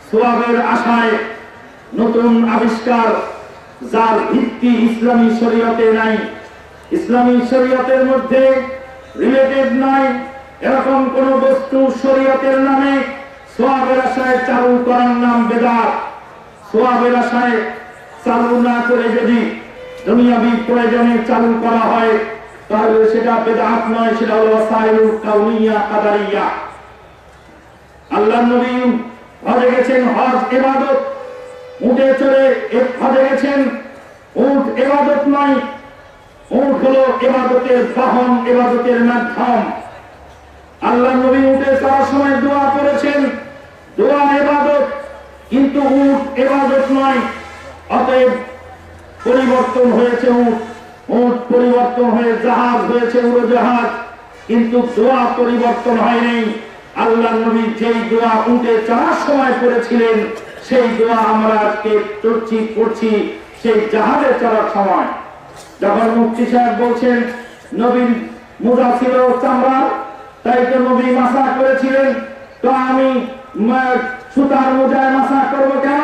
সওয়াবের আশায় নতুন আবিষ্কার, যার ভিত্তি ইসলামী শরীয়তে নাই, ইসলামী শরীয়তের মধ্যে রিলেটেড নাই, এরকম কোন বস্তু শরীয়তের নামে সওয়াবের আশায় চালু করার নাম বেদাত। সওয়াবের আশায় চালু না করে যদি দুনিয়াবি প্রয়োজনে চালু করা হয় তাহলে সেটা বেদাত নয়, সেটা হলো ওয়াসাইলুল কাউনিয়া কাদারিয়া। আল্লাহর নবী হজে গেছেন, হজ ইবাদত, উটে চড়ে হজে গেছেন। উট ইবাদত নয়, উট হলো ইবাদতের বাহন, ইবাদতের মাধ্যম। আল্লাহর নবী উটে চড়ার সময় দোয়া করেছেন, দোয়া ইবাদত, কিন্তু উট ইবাদত নয়। অতএব পরিবর্তন হয়েছে উট, উট পরিবর্তন হয়ে জাহাজ হয়েছে উড়োজাহাজ, কিন্তু দোয়া পরিবর্তন হয়নি। আল্লাহর নবী যেই দোয়া উটে চড়ার সময় করেছিলেন সেই দোয়া আমরা আজকে পড়ছি সেই জাহাজে চড়ার সময়। যখন মুফতি সাহেব বলছেন নবীর মোজা ছিল চামড়ার, তাই তো নবী মাসা করেছিলেন, তো আমি সুতার মোজায় মাসা করবো কেন?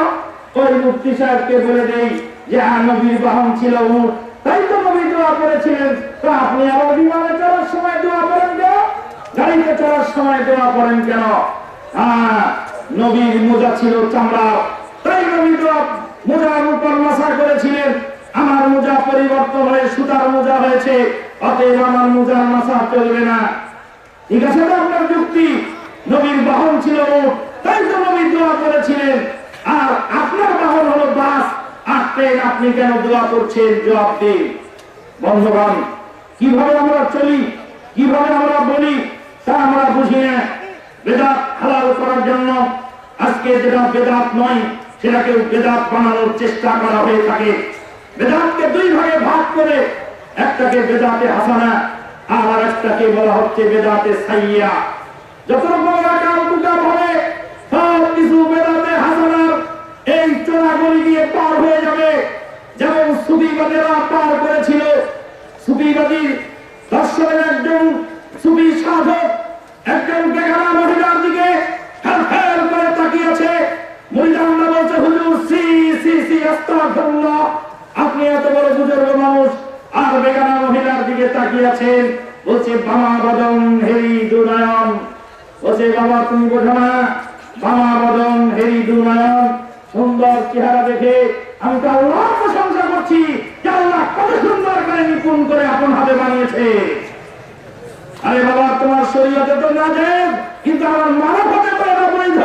ওই মুফতি সাহেবকে বলে দেই যে নবীর বাহন ছিল উট, তাই তো নবী দোয়া করেছিলেন, তো আপনি আবার বিমানে চড়ার সময় দোয়া করেন কেন? গাড়িতে চড়ার সময় দোয়া করেন কেন? নবীর মোজা ছিল চামড়া, তাই নবী দোয়া মোজার উপর মাসা করেছিলেন। আমার মোজা পরিবর্তন হয়ে সুতার মোজা হয়েছে, অতএব আমার মোজার মাসা চলবে না। ঠিক আছে তো আপনার যুক্তি? নবীর বাহন ছিল উট, তাই তো নবী দোয়া করেছিলেন। আর আপনার বাহন হলো বাস আর ট্রেন, আপনি কেন দোয়া করছেন? জবাব দিন। বন্ধুগণ, কিভাবে আমরা চলি, কিভাবে আমরা বলি তা আমরা বুঝি না। বেদাত হালাল করার জন্য আজকে যেটা বেদাত নয় সেটাকে বেদাত বানানোর চেষ্টা করা হয়ে থাকে। বেদাতকে দুই ভাগে ভাগ করে একটাকে বেদাতে হাসানা আর একটাকে বলা হচ্ছে বেদাতে সাইয়্যা। যত রকম আকার টুকা ভরে সব কিছু বেদাতে হাসানার এই চোরাগলি দিয়ে পার হয়ে যাবে, যেমন সুফিবাদীরা পার করেছিল। সুফিবাদী দর্শনের একজন সুফি সাধক একজন বেগানা মহিলার দিকে ফেল করে তাকিয়েছে। মহিলারা বলছে, হুজুর সি সি সি আস্তাগফিরুল্লাহ, আপনি এত বড় বুজুর্গ মানুষ আর বেগানা মহিলার দিকে তাকিয়েছেন। বলছে বামা বদন হেরি দুনয়ন, বলছে বাবা তুমি বোঝো না, বামা বদন হেরি দুনয়ন, সুন্দর চেহারা দেখে আমি তো আল্লাহর প্রশংসা করছি যে আল্লাহ কত সুন্দর করে নিপুণ করে আপন হাতে বানিয়েছে। আরে বাবা, তোমার শরীয়তে তো না জায়েজ, কিন্তু আমার মানবতে তো এটা বৈধ।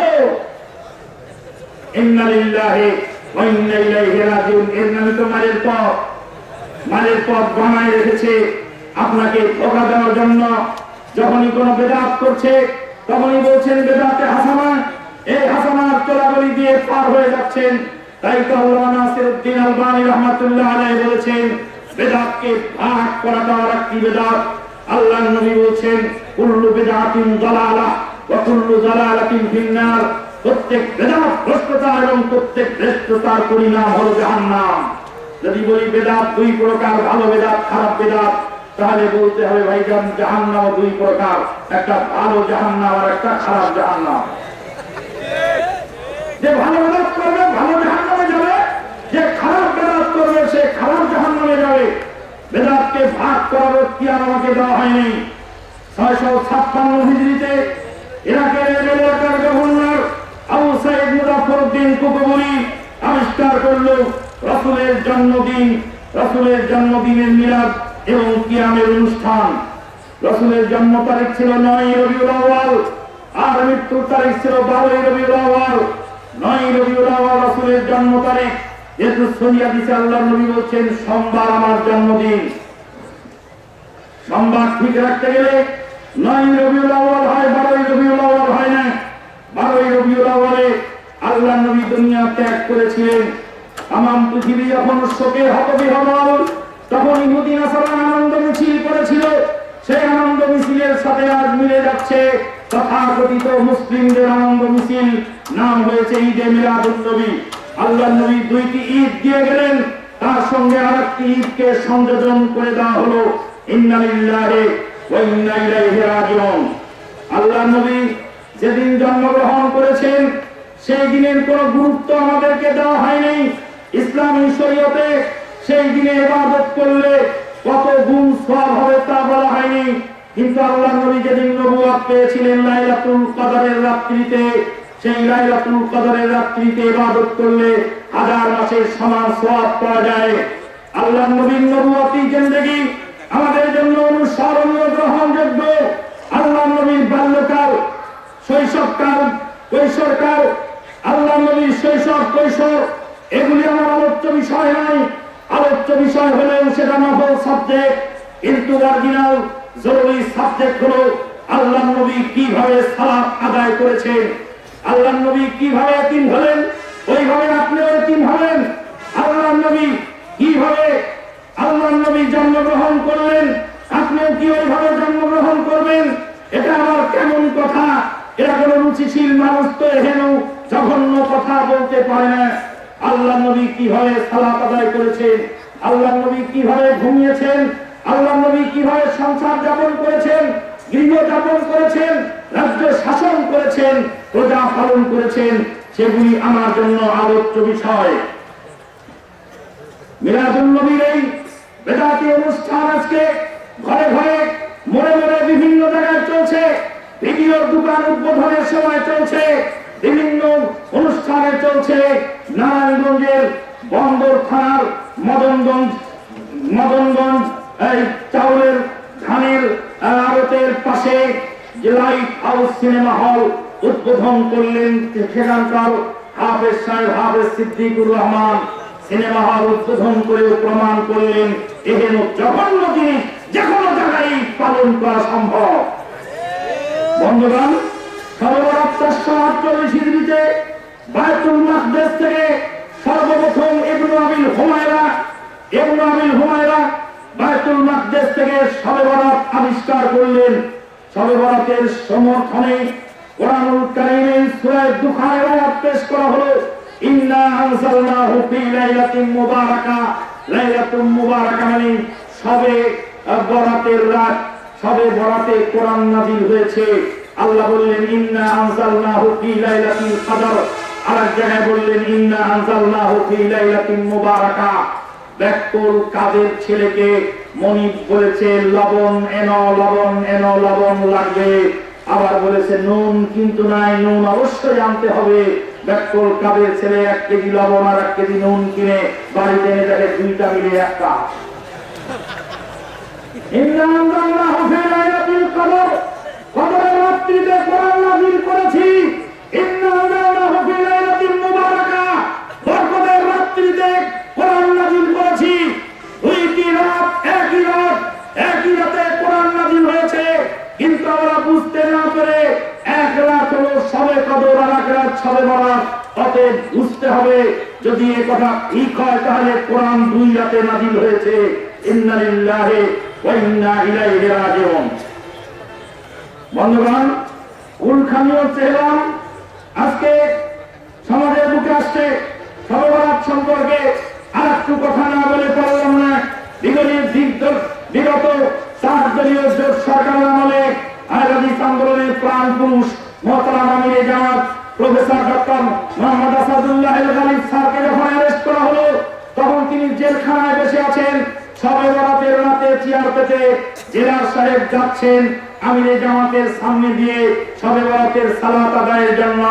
ইন্না লিল্লাহি ওয়া ইন্না ইলাইহি রাজিউন, এর নামে তো মালের পথ বানায় রেখেছে আপনাকে ধোঁকা দেওয়ার জন্য। যখনই কোন বেদাত করছে তখনই বলছেন বেদাতে হাসানা, এই হাসানার চোরাগলি দিয়ে পার হয়ে যাচ্ছেন। তাই তো আল্লামা নাসিরউদ্দিন আলবানী রাহমাতুল্লাহ আলাইহি বলেছেন বেদাতকে ভাগ করা দেওয়ার একটি বেদাত। আল্লাহর নবী বলেছেন কুল্লু বিদআতিন দালালাহ ওয়া কুল্লু দালালাতিন ফিন্নার, প্রত্যেক বেদাত ভ্রষ্টতা এবং প্রত্যেক ভ্রষ্টতার পরিণাম হলো জাহান্নাম। যদি বলি বেদাত দুই প্রকার, ভালো বেদাত খারাপ বেদাত, তাহলে বলতে হবে ভাইজান জাহান্নাম দুই প্রকার, একটা ভালো জাহান্নাম আর একটা খারাপ জাহান্নাম। যে ভালো বেদাত করবে ভালো জাহান্নামে যাবে, যে খারাপ বেদাত করবে সে খারাপ জাহান্নামে যাবে। বেদাতকে ভাগ করার এখতিয়ার আমাকে দেওয়া হয়নি। 656 হিজরিতে ইরাকের এলাকার গভর্নর আবু সাইদ মুজাফফরউদ্দিন কুতুবুরি আবিষ্কার করলো রাসূলের জন্মদিন, রাসূলের জন্মদিনের মিলাদ এবং কিয়ামের অনুষ্ঠান। রাসূলের জন্ম তারিখ ছিল 9 রবিউল আউয়াল আর মৃত্যুর তারিখ ছিল 12 রবিউল আউয়াল। 9 রবিউল আউয়াল রাসূলের জন্ম তারিখ, যেহেতু সহিহ হাদিসে আল্লাহর নবী বলেছেন সোমবার আমার জন্মদিন। সোমবার ঠিক রাখতে গেলে 9 রবিউল আউয়াল হয়, 12 রবিউল আউয়াল হয় না। 12 রবিউল আউয়ালে আল্লাহর নবী দুনিয়া ত্যাগ করেছিলেন। তামাম পৃথিবী যখন শোকে হতবিহ্বল, তখন ইহুদি নাসারা আনন্দ মিছিল করেছিল। সেই আনন্দ মিছিলের সাথে আজ মিলে যাচ্ছে তথাকথিত মুসলিমদের আনন্দ মিছিল নাম হয়েছে ঈদে মিলাদুন নবী। আল্লাহর নবী দুইটি ঈদ দিয়ে গেলেন, তার সঙ্গে আরেকটি ঈদকে সংযোজন করে দেওয়া হলো ইন্না লিল্লাহি ওয়া ইন্না ইলাইহি রাজিউন। আল্লাহর নবী যেদিন জন্মগ্রহণ করেছেন সেই দিনের কোনো গুরুত্ব আমাদেরকে দেওয়া হয়নি। ইসলামী শরীয়তে সেই দিনে ইবাদত করলে কত গুণ সওয়াব হবে তা বলা হয়নি, কিন্তু আল্লাহর নবী যেদিন নবুয়ত পেয়েছিলেন লাইলাতুল কদরের রাত্রিতে, সেই লাইলাতুল কদরের রাত্রিতে ইবাদত করলে হাজার মাসের সমান সওয়াব পাওয়া যায়। আল্লাহর নবীর নবুয়তি জিন্দেগি আমাদের জন্য অনুসরণীয়, গ্রহণযোগ্য। আল্লাহর নবীর বাল্যকাল, শৈশবকাল, কৈশোরকাল, আল্লাহর নবীর শৈশব কৈশোর এগুলি আমার আলোচ্য বিষয় নয়। আলোচ্য বিষয় হলেও সেটা নফল সাবজেক্ট, কিন্তু অরিজিনাল জরুরি সাবজেক্ট হলো আল্লাহর নবী কিভাবে সালাত আদায় করেছেন, আল্লাহর নবী কিভাবে এতিম হলেন, ওইভাবে আপনিও এতিম হলেন। আল্লাহর নবী কিভাবে আল্লাহর নবী জন্মগ্রহণ করলেন, আপনিও কি ওইভাবে জন্মগ্রহণ করবেন? এটা আমার কেমন কথা? এরা কোনো রুচিশীল মানুষ তো হেন জঘন্য কথা বলতে পারে না। আল্লাহর নবী কিভাবে সালাত আদায় করেছেন, আল্লাহর নবী কিভাবে ঘুমিয়েছেন, আল্লাহর নবী কিভাবে সংসার যাপন করেছেন, গৃহ যাপন করেছেন, রাজ্য শাসন করেছেন, প্রজা পালন করেছেন, সেগুলি আমার জন্য আলোচ্য বিষয়। মিলাদুন নবীর এই বেদাতি অনুষ্ঠান আজকে ঘরে ঘরে মোড়ে মোড়ে বিভিন্ন জায়গায় চলছে, ভিডিওর দোকান উদ্বোধনের সময় চলছে, বিভিন্ন অনুষ্ঠানে চলছে। নারায়ণগঞ্জের বন্দর থানার মদনগঞ্জ এই চাউলের ধানের আড়তের পাশে যে লাইট হাউস সিনেমা হল উদ্বোধন করলেন সেখানকার হাফেজ সাহেব, হাফেজ সিদ্দিকুর রহমান। সিনেমা হল উদ্বোধন করে প্রমাণ করলেন এহেন জঘন্য জিনিস যে কোনো জায়গায় পালন করা সম্ভব। বন্ধুগণ, সর্বরাত 448 হিজরিতে বায়তুল মাকদেস থেকে সর্বপ্রথম ইবনে আবিল হুমায়রা বায়তুল মাকদেস থেকে শবে বরাত আবিষ্কার করলেন। শবে বরাতের সমর্থনে কোরআনুল কারীমে সূরা দুখানের আয়াত পেশ করা হলো, ইন্না আনজালনাহু ফি লাইলাতিন মুবারাকা। লাইলাতুল মুবারাকা মানে শবে বরাতের রাত। শবে বরাতে কোরআন নাযিল হয়েছে। আল্লাহ বললেন ইন্না আনজালনাহু ফি লাইলাতিল কদর, আর এক জায়গায় বললেন ইন্না আনজালনাহু ফি লাইলাতিন মুবারাকা। ব্যাকুল কাদের ছেলেকে মনিব বলেছে লবণ এনো, লবণ এনো, লবণ লাগবে। আবার বলেছে নুন কিন্তু নাই, নুন অবশ্যই আনতে হবে। ব্যাকুল কাদের ছেলে 1 কেজি লবণ আর 1 কেজি নুন কিনে বাড়িতে এনে দেখে দুইটা মিলে একটা। ইন্না আনজালনাহু ফি লাইলাতিল কদর, কদরের রাত্রিতে কোরআন নাযিল করেছি। ইন্না আনজালনাহু ফি লাইলাতিন মুবারাকা, বরকতের রাত্রিতে কোরআন নাযিল করেছি। দুইটি রাত, একই রাতে কোরআন নাযিল হয়েছে, কিন্তু আমরা বুঝতে না পেরে এক রাত হলো শবে কদর আর এক রাত শবে বরাত। অতএব বুঝতে হবে যদি এ কথা ঠিক হয় তাহলে কোরআন 2 রাতে নাযিল হয়েছে। ইন্না লিল্লাহি ওয়া ইন্না ইলাইহি রাজিউন। বন্ধুগণ, উলখানিও চেলাম আজকে সমাজের বুকে আসছে শবে বরাত সম্পর্কে আর একটু কথা না বলে পারলাম না। বিগত 4 দলীয় জোট সরকারের আমলে আহলাদিস আন্দোলনের প্রাণ পুরুষ মোহতারাম আমিরে জামাত প্রফেসর ডক্টর মোহাম্মদ আসাদুল্লাহ আল গালিব স্যারকে যখন অ্যারেস্ট করা হলো তখন তিনি জেলখানায় বসে আছেন। শবে বরাতের রাতে চেয়ার পেতে জেলার সাহেব যাচ্ছেন আমিরে জামাতের সামনে দিয়ে শবে বরাতের সালাত আদায়ের জন্য।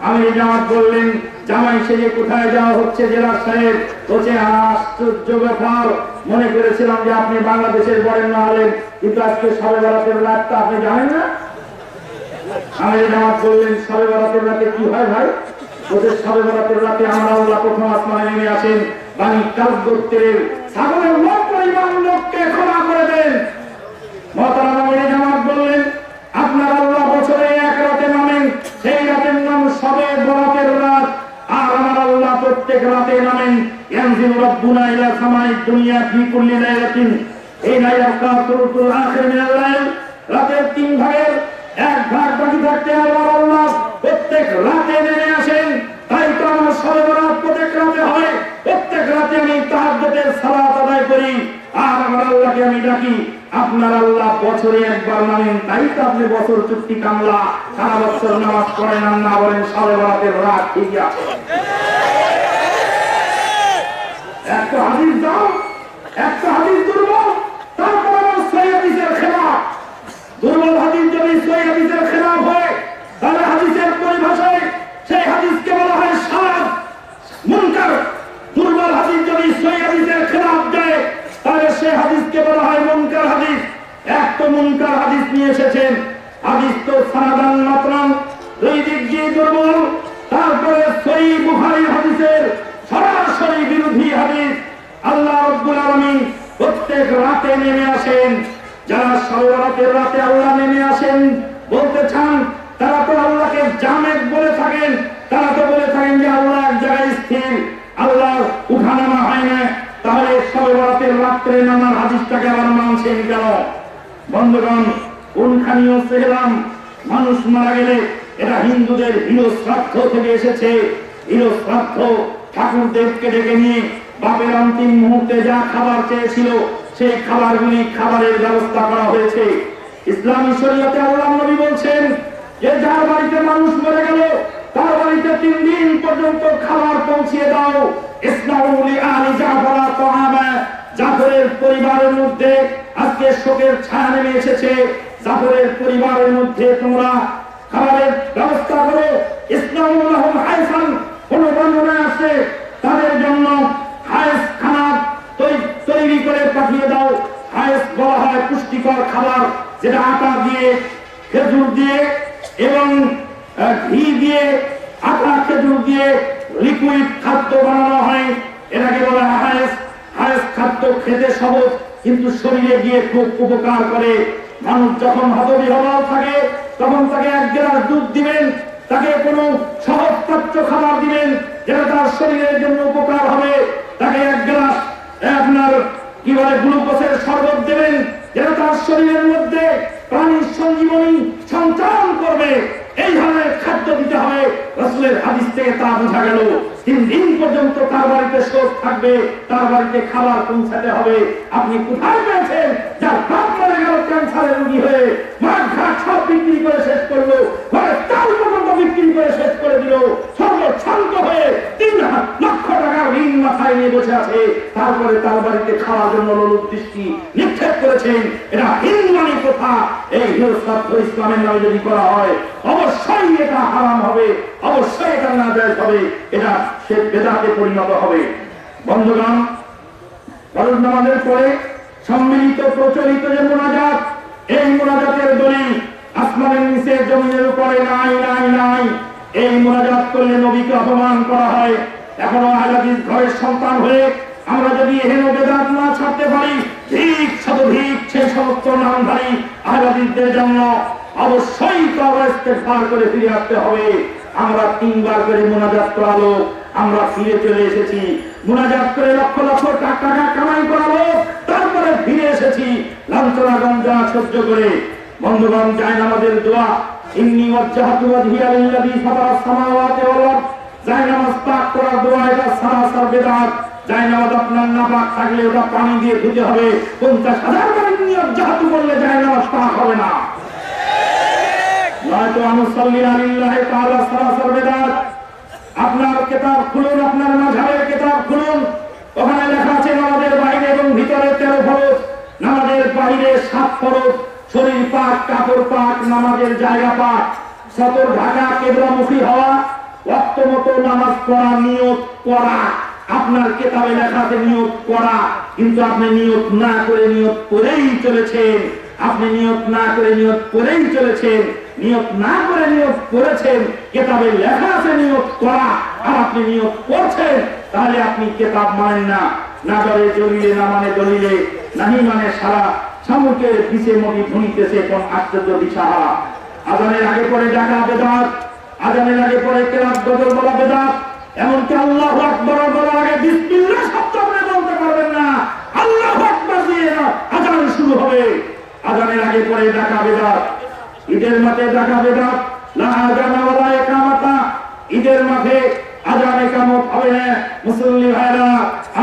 আমিরে জামাত বললেন, জামাই সেজে কোথায় যাওয়া হচ্ছে জেলার সাহেব? বলছে আশ্চর্য ব্যাপার, মনে করেছিলাম যে আপনি বাংলাদেশের বরেণ্য হলেন, কিন্তু আজকে শবে বরাতের রাতটা আপনি জানেন না। আমিরে জামাত বললেন, শবে বরাতের রাতে কি হয় ভাই? বলছে শবে বরাতের রাতে আমরা আল্লাহ প্রথম আসমানে নেমে আসেন, বাণী কাল গোত্রের ছাগলের লোক পরিমাণ লোককে ক্ষমা করে দেন। মোহতারাম আমিরে জামাত বললেন, আপনার আল্লাহ বছরে 1 রাতে নামেন, সেই রাতের নাম শবে বরাতের রাত। আর আমার আল্লাহ প্রত্যেক রাতে নামেন ইয়ানজিলু রাব্বুনা ইলা সামাইদ দুনিয়া ফি কুল্লি লাইলাতিন। এই লাইলাতুল আখির মিনাল লাইল, রাতের 3 ভাগের এক ভাগ বাকি থাকতে আল্লাহ প্রত্যেক রাতে নেমে আসেন। তাই তো আমার শবে বরাত প্রত্যেক রাতে হয়। প্রত্যেক রাতে আমি তাহাজ্জুদের সালাত আদায় করি আর আমার আল্লাহকে আমি ডাকি। আপনার আল্লাহ বছরে একবার নামেন, তাই তো আপনি বছর চুক্তি কামলা সারা বছর নামাজ পড়েন আর না বলেন শবে বরাতের রাত ঠিক আছে। একটা হাদিস দাও, একটা হাদিস দুর্বল, তারপর আমার সহিহ হাদিসের খেলাফ। দুর্বল হাদিস যদি সহিহ হাদিসের খেলাফ হয় তাহলে হাদিসের পরিভাষায় সেই হাদিসকে বলা হয় শায, মুনকার। দুর্বল হাদিস যদি সহিহ হাদিসের খেলাফ যায় তাহলে সেই হাদিসকে বলা হয় মুনকার হাদিস। এক তো মুনকার হাদিস নিয়ে এসেছেন, হাদিস তো সানাদান মাত্রান দুই দিক দিয়ে দুর্বল। তারপরে সহিহ বুখারীর হাদিসের সরাসরি বিরোধী হাদিস। আল্লাহ রাব্বুল আলামিন প্রত্যেক রাতে নেমে আসেন। যারা শবে বরাতের রাতে আল্লাহ নেমে আসেন বলতে চান, তারা তো আল্লাহকে জামেদ বলে থাকেন। তারা তো বলে থাকেন যে আল্লাহ এক জায়গায় স্থির, আল্লাহ উঠানামা হয় না। তাহলে শবে বরাতের রাত্রে নামার হাদিসটাকে আবার মানছেন কেন? বন্ধুগণ, কোনখানিও সেলাম মানুষ মারা গেলে এটা হিন্দুদের হিরো শ্রাদ্ধ থেকে এসেছে। হিরো শ্রাদ্ধ ঠাকুরদেবকে ডেকে নিয়ে বাপের অন্তিম মুহূর্তে যা খাবার চেয়েছিল সেই খাবারগুলি খাবারের ব্যবস্থা করা হয়েছে। ইসলামী শরীয়তে আল্লাহ নবী বলছেন যে যার বাড়িতে মানুষ মরে গেল তার বাড়িতে 3 দিন পর্যন্ত খাবার পৌঁছিয়ে দাও। ইসলামুল আলী জাফর তাআমা, জাফরের পরিবারের মধ্যে আজকে শোকের ছায়া নেমে এসেছে। জাফরের পরিবারের মধ্যে তোমরা খাবারের ব্যবস্থা করো। ইসলামুল হাইসান কোন বর্ণনা আছে তাদের জন্য হায়েস খানা তৈরি করে পাঠিয়ে দাও। হায়েস বলা হয় পুষ্টিকর খাবার, যেটা আটা দিয়ে, খেজুর দিয়ে এবং ঘি দিয়ে, আটা খেজুর দিয়ে লিকুইড খাদ্য বানানো হয়, এটাকে বলা হয় হায়েস। হায়েস খাদ্য খেতে সহজ কিন্তু শরীরে গিয়ে খুব উপকার করে। মানুষ যখন হতবিহ্বল থাকে তখন তাকে 1 গ্লাস দুধ দিবেন, তাকে কোনো সহজ পাচ্য খাবার দিবেন যেটা তার শরীরের জন্য উপকার হবে। তাকে 1 গ্লাস আপনার কি বলে গ্লুকোজের শরবত দেবেন যেটা তার শরীরের মধ্যে প্রাণীর সঞ্জীবনী সঞ্চালন করবে। এই ধরনের খাদ্য দিতে হবে। রাসূলের হাদিস থেকে তা বোঝা গেল। 3 দিন পর্যন্ত তার বাড়িতে শোক থাকবে, তার বাড়িতে খাবার পৌঁছাতে হবে। আপনি কোথায় পেয়েছেন যার বাপ মারা গেল ক্যান্সারের রোগী হয়ে, মাঠ ঘাট সব বিক্রি করে শেষ করলো, ঘরে চাল পর্যন্ত বিক্রি করে শেষ করে দিল, সর্বশান্ত হয়ে 3 লক্ষ টাকার ঋণ মাথায় নিয়ে বসে আছে, তারপরে তার বাড়িতে খাওয়ার জন্য লোক দৃষ্টি নিক্ষেপ করেছেন। এটা হিন্দুয়ানি প্রথা। এই হিন্দুস্তান ইসলামের নামে যদি করা হয় অবশ্যই এটা হারাম হবে, অবশ্যই এটা নাজায়েজ হবে, এটা সে বেদাতে পরিণত হবে। বন্ধুগণ, ফরজ নামাজের পরে সম্মিলিত প্রচলিত যে মুনাজাত, এই মুনাজাতের দলিল আসমানের নিচে জমিনের উপরে নাই নাই নাই। এই মুনাজাত করলে নবীকে অপমান করা হয়। এখনো আহলাদিস ঘরের সন্তান হয়ে আমরা যদি হেন বেদাত না ছাড়তে পারি, ঠিক শতধিক সেই সমস্ত নামধারী আহলাদিসদের জন্য অবশ্যই তওবা ইস্তেগফার করে ফিরে আসতে হবে। আমরা 3 বার করে মুনাজাত করালো, আমরা ফিরে চলে এসেছি। মুনাজাত করে লক্ষ লক্ষ টাকা কামাই করালো, তারপরে ফিরে এসেছি লাঞ্ছনা গঞ্জনা সহ্য করে। বন্ধুগণ, জায়নামাজের দোয়া, ইন্নী ওয়াজ্জাহতু ওয়াজহিয়া লিল্লাযী ফাতারাস সামাওয়াতি ওয়াল আরদ, জায়নামাজ পাক করার দোয়া এটা সারাসার বেদাত। জায়নামাজ আপনার নাপাক থাকলে ওটা পানি দিয়ে ধুতে হবে। 50,000 বার ইন্নী ওয়াজ্জাহতু বললে জায়নামাজ পাক হবে না। নয়তো আনুসাল্লি আলিল্লাহি তাআলা সারাসার বেদাত। আপনার কিতাব খুলুন, আপনার মাযহাবের কিতাব খুলুন, ওখানে লেখা আছে নামাজের বাইরে এবং ভিতরে 13 ফরজ, নামাজের বাইরে 7 ফরজ, শরীর পাক, কাপড় পাক, নামাজের জায়গা পাক, সতর ঢাকা, কিবলামুখী হওয়া, ওয়াক্ত মতো নামাজ পড়া, নিয়ত করা। আপনার কিতাবে লেখা আছে নিয়ত করা, কিন্তু আপনি নিয়ত না করে নিয়ত করেই চলেছেন। আপনি নিয়ত না করে নিয়ত করেই চলেছেন, নিয়ত না করে নিয়ত করেছেন। কিতাবে লেখা আছে নিয়ত করা, আর আপনি নিয়ত করছেন। তাহলে আপনি কিতাব মানেন না। না ধরে দলিলে, না মানে দলিলে, নাহি মানে সারা শামুকের পিছে মনি ভুনিতেছে কোন আশ্চর্য দিশাহারা। আজানের আগে পরে ডাকা বেদাত, আজানের আগে পরে কেরাত গজল বলা বেদাত। এমনকি আল্লাহু আকবার বলার আগে বিসমিল্লাহ শব্দ আপনি বলতে পারবেন না। আল্লাহু আকবার দিয়ে আজান শুরু হবে। আজানের আগে পরে ডাকা বেদাত। ঈদের মাঠে ডাকা বেদাত, লা আযানা ওয়ালা ইকামাতা, ঈদের মাঠে আযান ইকামত হবে না। মুসল্লি ভাইরা,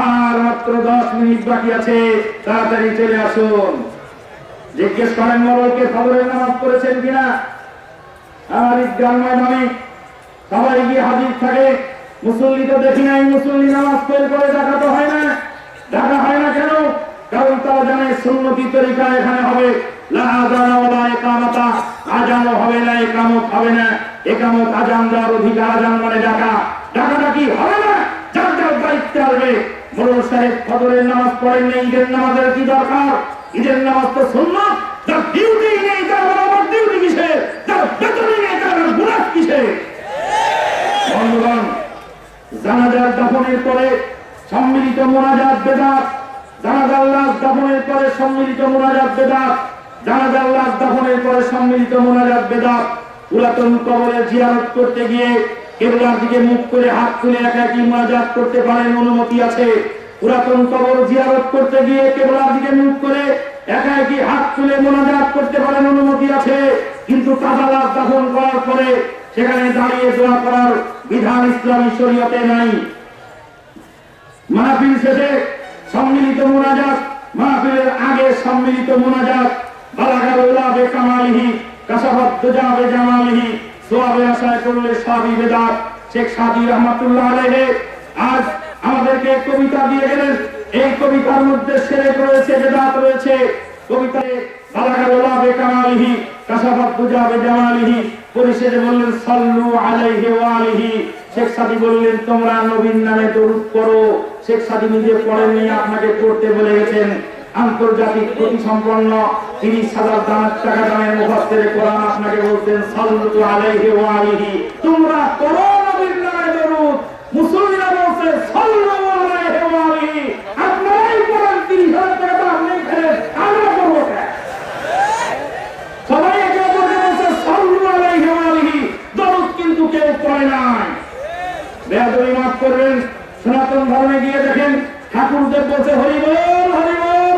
আর মাত্র 10 মিনিট বাকি আছে, তাড়াতাড়ি চলে আসুন। জিজ্ঞেস করেন মরলকে ফজরের নামাজ পড়েছেন কিনা। আর ঈদগাহ ময়দানে সবাই গিয়ে হাজির থাকে, মুসল্লি তো দেখি নাই। মুসল্লি নামাজ ফেল করে ডাকা তো হয় না। ডাকা হয় না কেন? কারণ তারা জানে সুন্নতি তরিকা এখানে হবে। লা আযানা ওয়ালা ইকামাতা, আযানও হবে না, ইকামত হবে না। ইকামত আযান দেওয়ার অধিকার, আযান মানে ডাকা, ডাকাডাকি হবে না। যার যার দায়িত্বে আসবে। মোড়ল সাহেব ফজরের নামাজ পড়েন না, ঈদের নামাজের কি দরকার? ঈদের নামাজ তো সুন্নাত। যার ডিউটি নেই তার আবার ডিউটি কিসে? যার বেতনই নেই তার গুনাহ কিসে? বন্ধুগণ, জানাজার দাফনের পরে সম্মিলিত মোনাজাত বেদাত। জানাজার লাশ দাফনের পরে সম্মিলিত মোনাজাত বেদাত। জানাজার লাশ দাফনের পরে সম্মিলিত মোনাজাত বেদাত। পুরাতন কবরে জিয়ারত করতে গিয়ে কিবলার দিকে মুখ করে হাত তুলে একাকী মোনাজাত করতে পারেন, অনুমতি আছে। পুরাতন কবর জিয়ারত করতে গিয়ে কিবলার দিকে মুখ করে একাকী হাত তুলে মোনাজাত করতে পারেন, অনুমতি আছে। কিন্তু তাজা লাশ দাফন করার পরে সেখানে দাঁড়িয়ে দোয়া করার বিধান ইসলামী শরীয়তে নাই। মাহফিল শেষে সম্মিলিত মোনাজাত, মাহফিলের আগে সম্মিলিত মোনাজাত। বালাগাল উলা বিকামালিহি কাশাফাত দুজা বিজামালিহি, সওয়াবের আশায় করলে সবই বেদাত। শেখ সাদী রহমাতুল্লাহ আলাইহি আজ আমাদেরকে কবিতা দিয়ে গেলেন। এই কবিতার মধ্যে শিরক রয়েছে, বেদাত রয়েছে। কবিতায় বালাগাল উলা বিকামালিহি কাশাফাত দুজা বিজামালিহি, পরিশেষে বললেন সাল্লু আলাইহি ওয়া আলিহি। শেখ সাদী বললেন তোমরা নবীর নামে দরুদ পড়ো। শেখ সাদী নিজে পড়েননি, আপনাকে পড়তে বলে গেছেন। আন্তর্জাতিক প্রতিসম্পন্ন 30,000 টাকা দামের মুফাসসিরে কোরআন আপনাকে বলতেন সাল্লু আলাইহি ওয়া আলিহি, তোমরা পড়ো নবীর নামে দরুদ। মুসলিমরা বলছে সাল্লু আলাইহি ওয়া আলিহি, আপনারাই পড়েন। 30,000 টাকা দাম নেই ফেলে আমরা পড়বো কেন? সবাই একে অপরকে বলছে সাল্লু আলাইহি ওয়া আলিহি, দরুদ কিন্তু কেউ পড়ে নাই। বেয়াদবি মাফ করবেন, সনাতন ধর্মে গিয়ে দেখেন ঠাকুরদেব বলছে হরি বল হরি বল।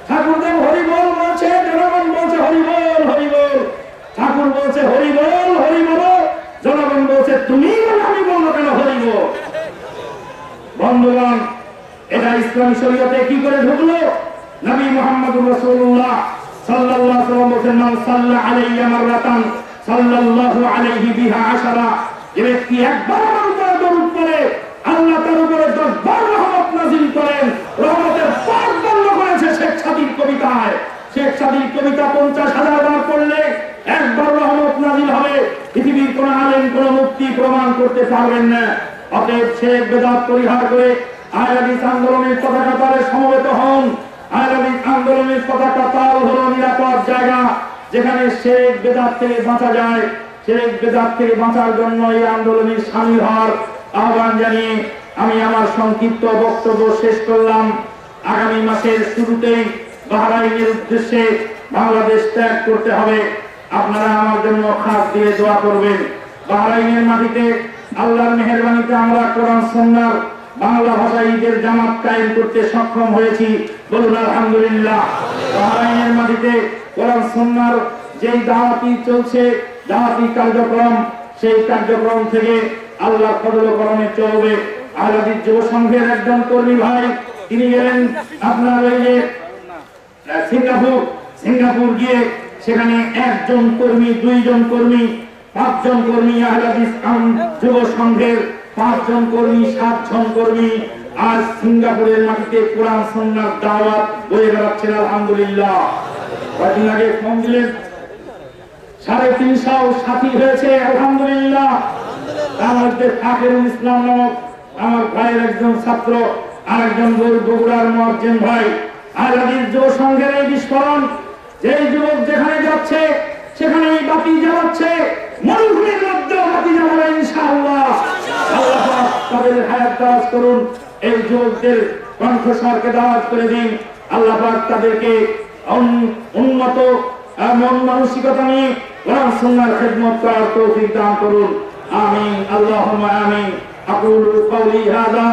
ঠাকুরদেব হরি বল বলছে, জনগণ বলছে হরি বল হরি বল। ঠাকুর বলছে হরি বল হরি বল, জনগণ বলছে তুমি বল আমি বলবো কেন হরি বল। বন্ধুগণ, এটা ইসলামী শরীয়তে কি করে ঢুকলো? নবী মুহাম্মদুর রাসূলুল্লাহ সাল্লাল্লাহু আলাইহি ওয়াসাল্লাম বলেন মান সাল্লা আলাইয়া মাররাতান সাল্লাল্লাহু আলাইহি বিহা আশারা। যে ব্যক্তি একবার আমার উপরে দরুদ পড়ে আল্লাহ তার উপরে 10 বার রহমত নাযিল করেন। রহমতের পথ বন্ধ করেছে শেখ সাদীর কবিতায়। শেখ সাদীর কবিতা 50,000 বার পড়লে একবার রহমত নাযিল হবে। পৃথিবীর কোন আলেম কোন মুফতি প্রমাণ করতে পারবেন না। অতএব শেখ বেদাত পরিহার করে আহলে হাদিস আন্দোলনের পতাকা তলে সমবেত হন। আহলে হাদিস আন্দোলনের পতাকা তল হলো নিরাপদ জায়গা, যেখানে শেখ বেদাত থেকে বাঁচা যায়। শেখ বেদাত থেকে বাঁচার জন্য এই আন্দোলনে শামিল হওয়ার আহ্বান জানিয়ে আমি আমার সংক্ষিপ্ত বক্তব্য শেষ করলাম। আগামী মাসের শুরুতেই বাহরাইনের উদ্দেশ্যে বাংলাদেশ ত্যাগ করতে হবে। আপনারা আমার জন্য খাস দিয়ে দোয়া করবেন। বাহরাইনের মাটিতে আল্লাহর মেহেরবানিতে আমরা কোরআন সুন্নাহর বাংলা ভাষায় ঈদের জামাত কায়েম করতে সক্ষম হয়েছি, বলুন আলহামদুলিল্লাহ। বাহরাইনের মাটিতে কোরআন সুন্নাহর যেই দাওয়াতি চলছে, দাওয়াতি কার্যক্রম, সেই কার্যক্রম থেকে আল্লাহ ফজল ও করমে চলবে। আহলে হাদিস যুব সংঘের একজন কর্মী ভাই, তিনি গেলেন আপনার এই যে সিঙ্গাপুর গিয়ে সেখানে একজন কর্মী, 2 জন কর্মী, 5 জন কর্মী, আহলে হাদিস যুব সংঘের 5 জন কর্মী, 7 জন কর্মী আজ সিঙ্গাপুরের মাটিতে কোরআন সুন্নাহর দাওয়াত বয়ে বেড়াচ্ছেন। আলহামদুলিল্লাহ। কয়েকদিন আগে ফোন দিলেন 350 সাথী হয়েছে, আলহামদুলিল্লাহ। তার মধ্যে ফাকিরুল ইসলাম নামক আমার ভাইয়ের একজন ছাত্র, আরেকজন বগুড়ার মুয়াজ্জিন ভাই। আহলে হাদিস যুব সংঘের এই বিস্ফোরণ, যে যুবক যেখানে যাচ্ছে সেখানে এই বাতি জ্বালাচ্ছে, মরুভূমির মধ্যেও বাতি জ্বালাবে ইনশাআল্লাহ। আল্লাহ পাক তাদের হায়াত দারাজ করুন। এই যুবকদের কণ্ঠস্বরকে দাওয়াত করে দিন। আল্লাহ পাক তাদেরকে উন্নত মন মানসিকতা নিয়ে কোরআন সুন্নাহর খিদমত করার তৌফিক দান করুন। আমিন, আল্লাহুম্মা আমিন। আকুলু কওলি হাযা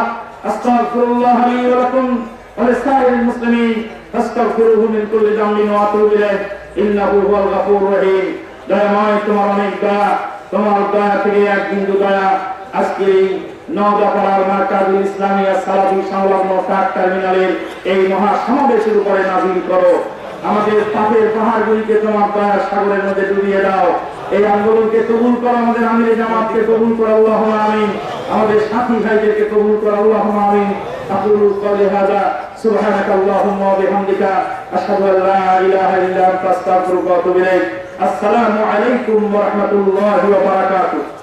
আস্তাগফিরুল্লাহ লি ওয়া লাকুম ওয়া লিসাইরিল মুসলিমিন ফাস্তাগফিরুহু মিন কুল্লি যামবিন ওয়া আতুবু ইলাইহি ইন্নাহু হুয়াল গফুরুর রহিম। দয়াময়, তোমার অনেক দয়া, তোমার দয়া থেকে এক বিন্দু দয়া আজকে এই নওদাপাড়ার মার্কাজুল ইসলামিয়া সালাফি সংলগ্ন ট্রাক টার্মিনালের এই মহা সমাবেশের উপরে নাযিল করো। আমাদের পাপের পাহাড়গুলিকে তোমার দয়ার সাগরের মধ্যে ডুবিয়ে দাও। এই আন্দোলনকে কবুল করো, আমাদের আমির জামাতকে কবুল করো, আল্লাহুম্মা আমিন। আমাদের সাথী ভাইদেরকে কবুল করো, আল্লাহুম্মা আমিন। আকুলু কওলি হাযা সুবহানাকা আল্লাহুম্মা ওয়া বিহামদিকা আশহাদু আল লা ইলাহা ইল্লা আনতা আস্তাগফিরুকা ওয়া আতুবু ইলাইক। আসসালামু আলাইকুম ওয়া রাহমাতুল্লাহি ওয়া বারাকাতুহু।